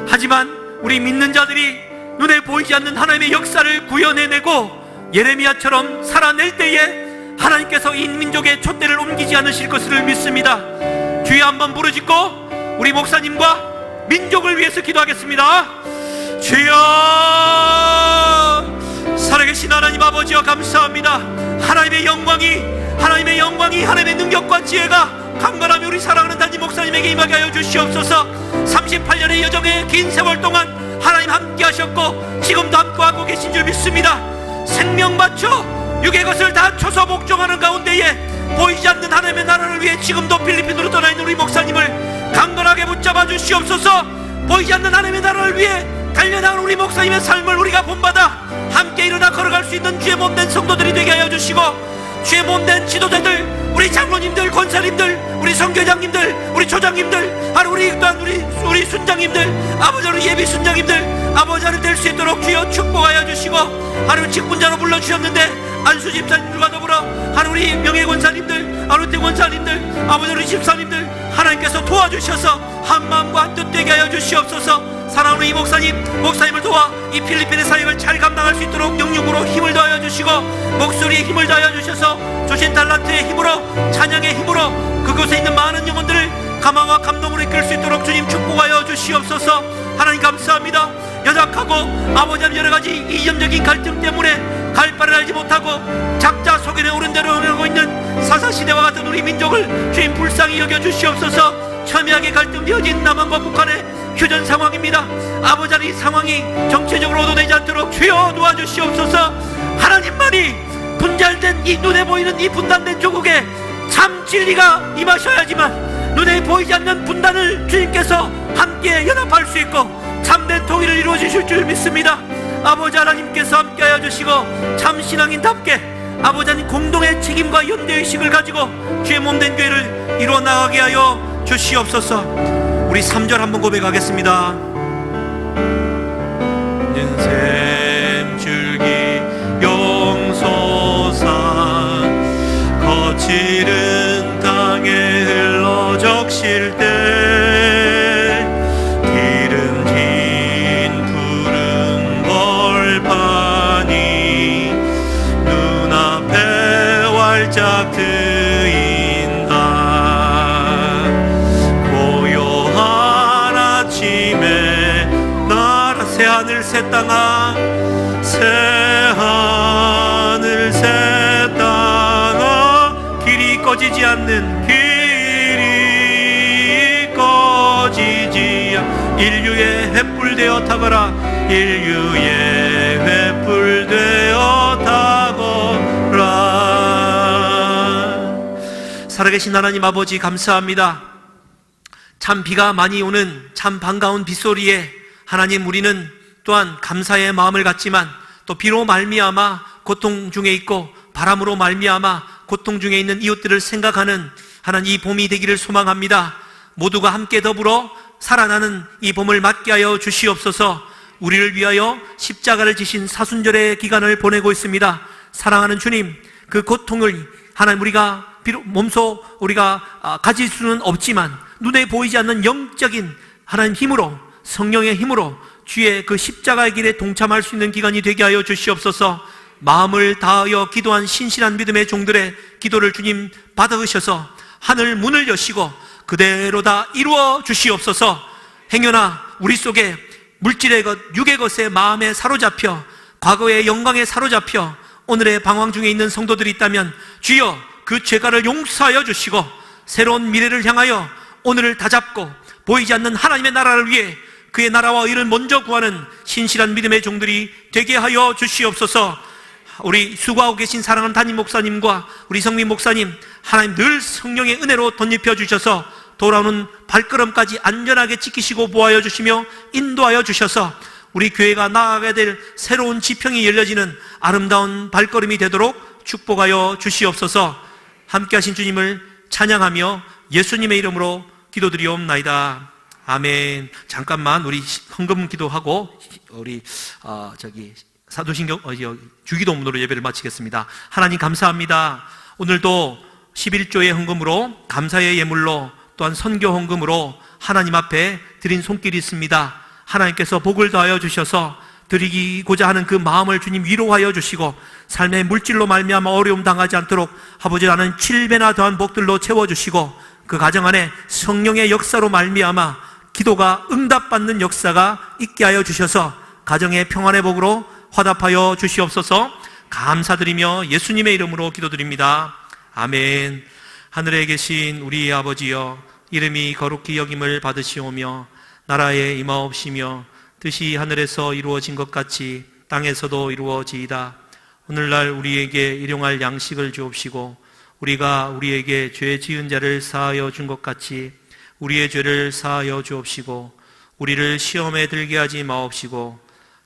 하지만 우리 믿는 자들이 눈에 보이지 않는 하나님의 역사를 구현해내고 예레미야처럼 살아낼 때에 하나님께서 이 민족의 촛대를 옮기지 않으실 것을 믿습니다. 주여 한번 부르짖고 우리 목사님과 민족을 위해서 기도하겠습니다. 주여, 살아계신 하나님 아버지여 감사합니다. 하나님의 영광이 하나님의 능력과 지혜가 강건함이 우리 사랑하는 담임 목사님에게 임하게 하여 주시옵소서. 38년의 여정의 긴 세월 동안 하나님 함께 하셨고 지금도 함께하고 계신 줄 믿습니다. 생명 바쳐 육의 것을 다 쳐서 복종하는 가운데에 보이지 않는 하나님의 나라를 위해 지금도 필리핀으로 떠나 있는 우리 목사님을 강건하게 붙잡아 주시옵소서. 보이지 않는 하나님의 나라를 위해 달려나가는 우리 목사님의 삶을 우리가 본받아 함께 일어나 걸어갈 수 있는 주의 몸된 성도들이 되게 하여 주시고, 주의 몸된 지도자들, 우리 장로님들, 권사님들, 우리 선교장님들, 우리 조장님들, 우리 순장님들, 아버지 우리 예비 순장님들, 아버지 하나님 될 수 있도록 주여 축복하여 주시고, 하나님 직분자로 불러주셨는데 안수 집사님들과 더불어 하나님 우리 명예권사님들, 아루테 권사님들, 아버지 우리 집사님들 하나님께서 도와주셔서 한마음과 한뜻 되게 하여 주시옵소서. 사랑하는 이 목사님을 도와 이 필리핀의 사역을 잘 감당할 수 있도록 영육으로 힘을 더하여 주시고, 목소리에 힘을 더하여 주셔서 주신 달란트의 힘으로, 찬양의 힘으로 그곳에 있는 많은 영혼들을 감화와 감동으로 이끌 수 있도록 주님 축복하여 주시옵소서. 하나님 감사합니다. 연약하고 아버지 하나님 여러가지 이념적인 갈등 때문에 갈 바를 알지 못하고 작자 소견에 오른 대로 흐르고 있는 사사시대와 같은 우리 민족을 주님 불쌍히 여겨 주시옵소서. 첨예하게 갈등되어진 남한과 북한의 휴전 상황입니다. 아버지 하나님 이 상황이 정체적으로 오도되지 않도록 주여 도와주시옵소서. 하나님만이 분절된 이 눈에 보이는 이 분단된 조국에 참 진리가 임하셔야지만 눈에 보이지 않는 분단을 주님께서 함께 연합할 수 있고 참된 통일을 이루어 주실 줄 믿습니다. 아버지 하나님께서 함께하여 주시고 참 신앙인답게 아버지 하나님 공동의 책임과 연대의식을 가지고 주의 몸된 교회를 이루어 나가게 하여 주시옵소서. 우리 3절 한번 고백하겠습니다. 인생 줄기 용소산 거칠은 땅에 흘러 적실 때 기름진 하늘 새 땅아 새 하늘 새 땅아 길이 꺼지지 않는 길이 꺼지지 인류의 횃불 되어 타거라 인류의 횃불 되어 타거라. 살아계신 하나님 아버지 감사합니다. 참 비가 많이 오는 참 반가운 빗소리에 하나님 우리는 또한 감사의 마음을 갖지만 또 비로 말미암아 고통 중에 있고 바람으로 말미암아 고통 중에 있는 이웃들을 생각하는 하나님 이 봄이 되기를 소망합니다. 모두가 함께 더불어 살아나는 이 봄을 맞게 하여 주시옵소서. 우리를 위하여 십자가를 지신 사순절의 기간을 보내고 있습니다. 사랑하는 주님, 그 고통을 하나님 우리가 비록 몸소 우리가 가질 수는 없지만 눈에 보이지 않는 영적인 하나님 힘으로 성령의 힘으로 주의 그 십자가의 길에 동참할 수 있는 기간이 되게 하여 주시옵소서. 마음을 다하여 기도한 신실한 믿음의 종들의 기도를 주님 받아으셔서 하늘 문을 여시고 그대로 다 이루어 주시옵소서. 행여나 우리 속에 물질의 것, 육의 것에 마음에 사로잡혀 과거의 영광에 사로잡혀 오늘의 방황 중에 있는 성도들이 있다면 주여 그 죄가를 용서하여 주시고 새로운 미래를 향하여 오늘을 다잡고 보이지 않는 하나님의 나라를 위해 그의 나라와 의를 먼저 구하는 신실한 믿음의 종들이 되게 하여 주시옵소서. 우리 수고하고 계신 사랑하는 담임 목사님과 우리 성민 목사님 하나님 늘 성령의 은혜로 덧입혀 주셔서 돌아오는 발걸음까지 안전하게 지키시고 보호하여 주시며 인도하여 주셔서 우리 교회가 나아가야 될 새로운 지평이 열려지는 아름다운 발걸음이 되도록 축복하여 주시옵소서. 함께 하신 주님을 찬양하며 예수님의 이름으로 기도드리옵나이다. 아멘. 잠깐만 우리 헌금 기도하고 우리 사도신경 주기도문으로 예배를 마치겠습니다. 하나님 감사합니다. 오늘도 11조의 헌금으로 감사의 예물로 또한 선교 헌금으로 하나님 앞에 드린 손길이 있습니다. 하나님께서 복을 더하여 주셔서 드리고자 하는 그 마음을 주님 위로하여 주시고 삶의 물질로 말미암아 어려움 당하지 않도록 아버지 하는 7배나 더한 복들로 채워주시고 그 가정 안에 성령의 역사로 말미암아 기도가 응답받는 역사가 있게 하여 주셔서 가정의 평안의 복으로 화답하여 주시옵소서. 감사드리며 예수님의 이름으로 기도드립니다. 아멘. 하늘에 계신 우리 아버지여 이름이 거룩히 여김을 받으시오며 나라에 임하옵시며 뜻이 하늘에서 이루어진 것 같이 땅에서도 이루어지이다. 오늘날 우리에게 일용할 양식을 주옵시고 우리가 우리에게 죄 지은 자를 사하여 준 것 같이 우리의 죄를 사하여 주옵시고 우리를 시험에 들게 하지 마옵시고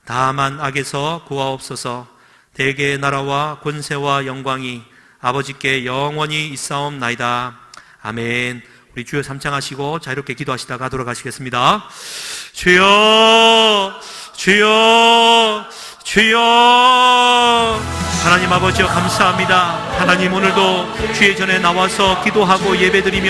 다만 악에서 구하옵소서. 대개의 나라와 권세와 영광이 아버지께 영원히 있사옵나이다. 아멘. 우리 주여 삼창하시고 자유롭게 기도하시다가 돌아가시겠습니다. 주여 주여 주여. 하나님 아버지여 감사합니다. 하나님 오늘도 주의 전에 나와서 기도하고 예배드리며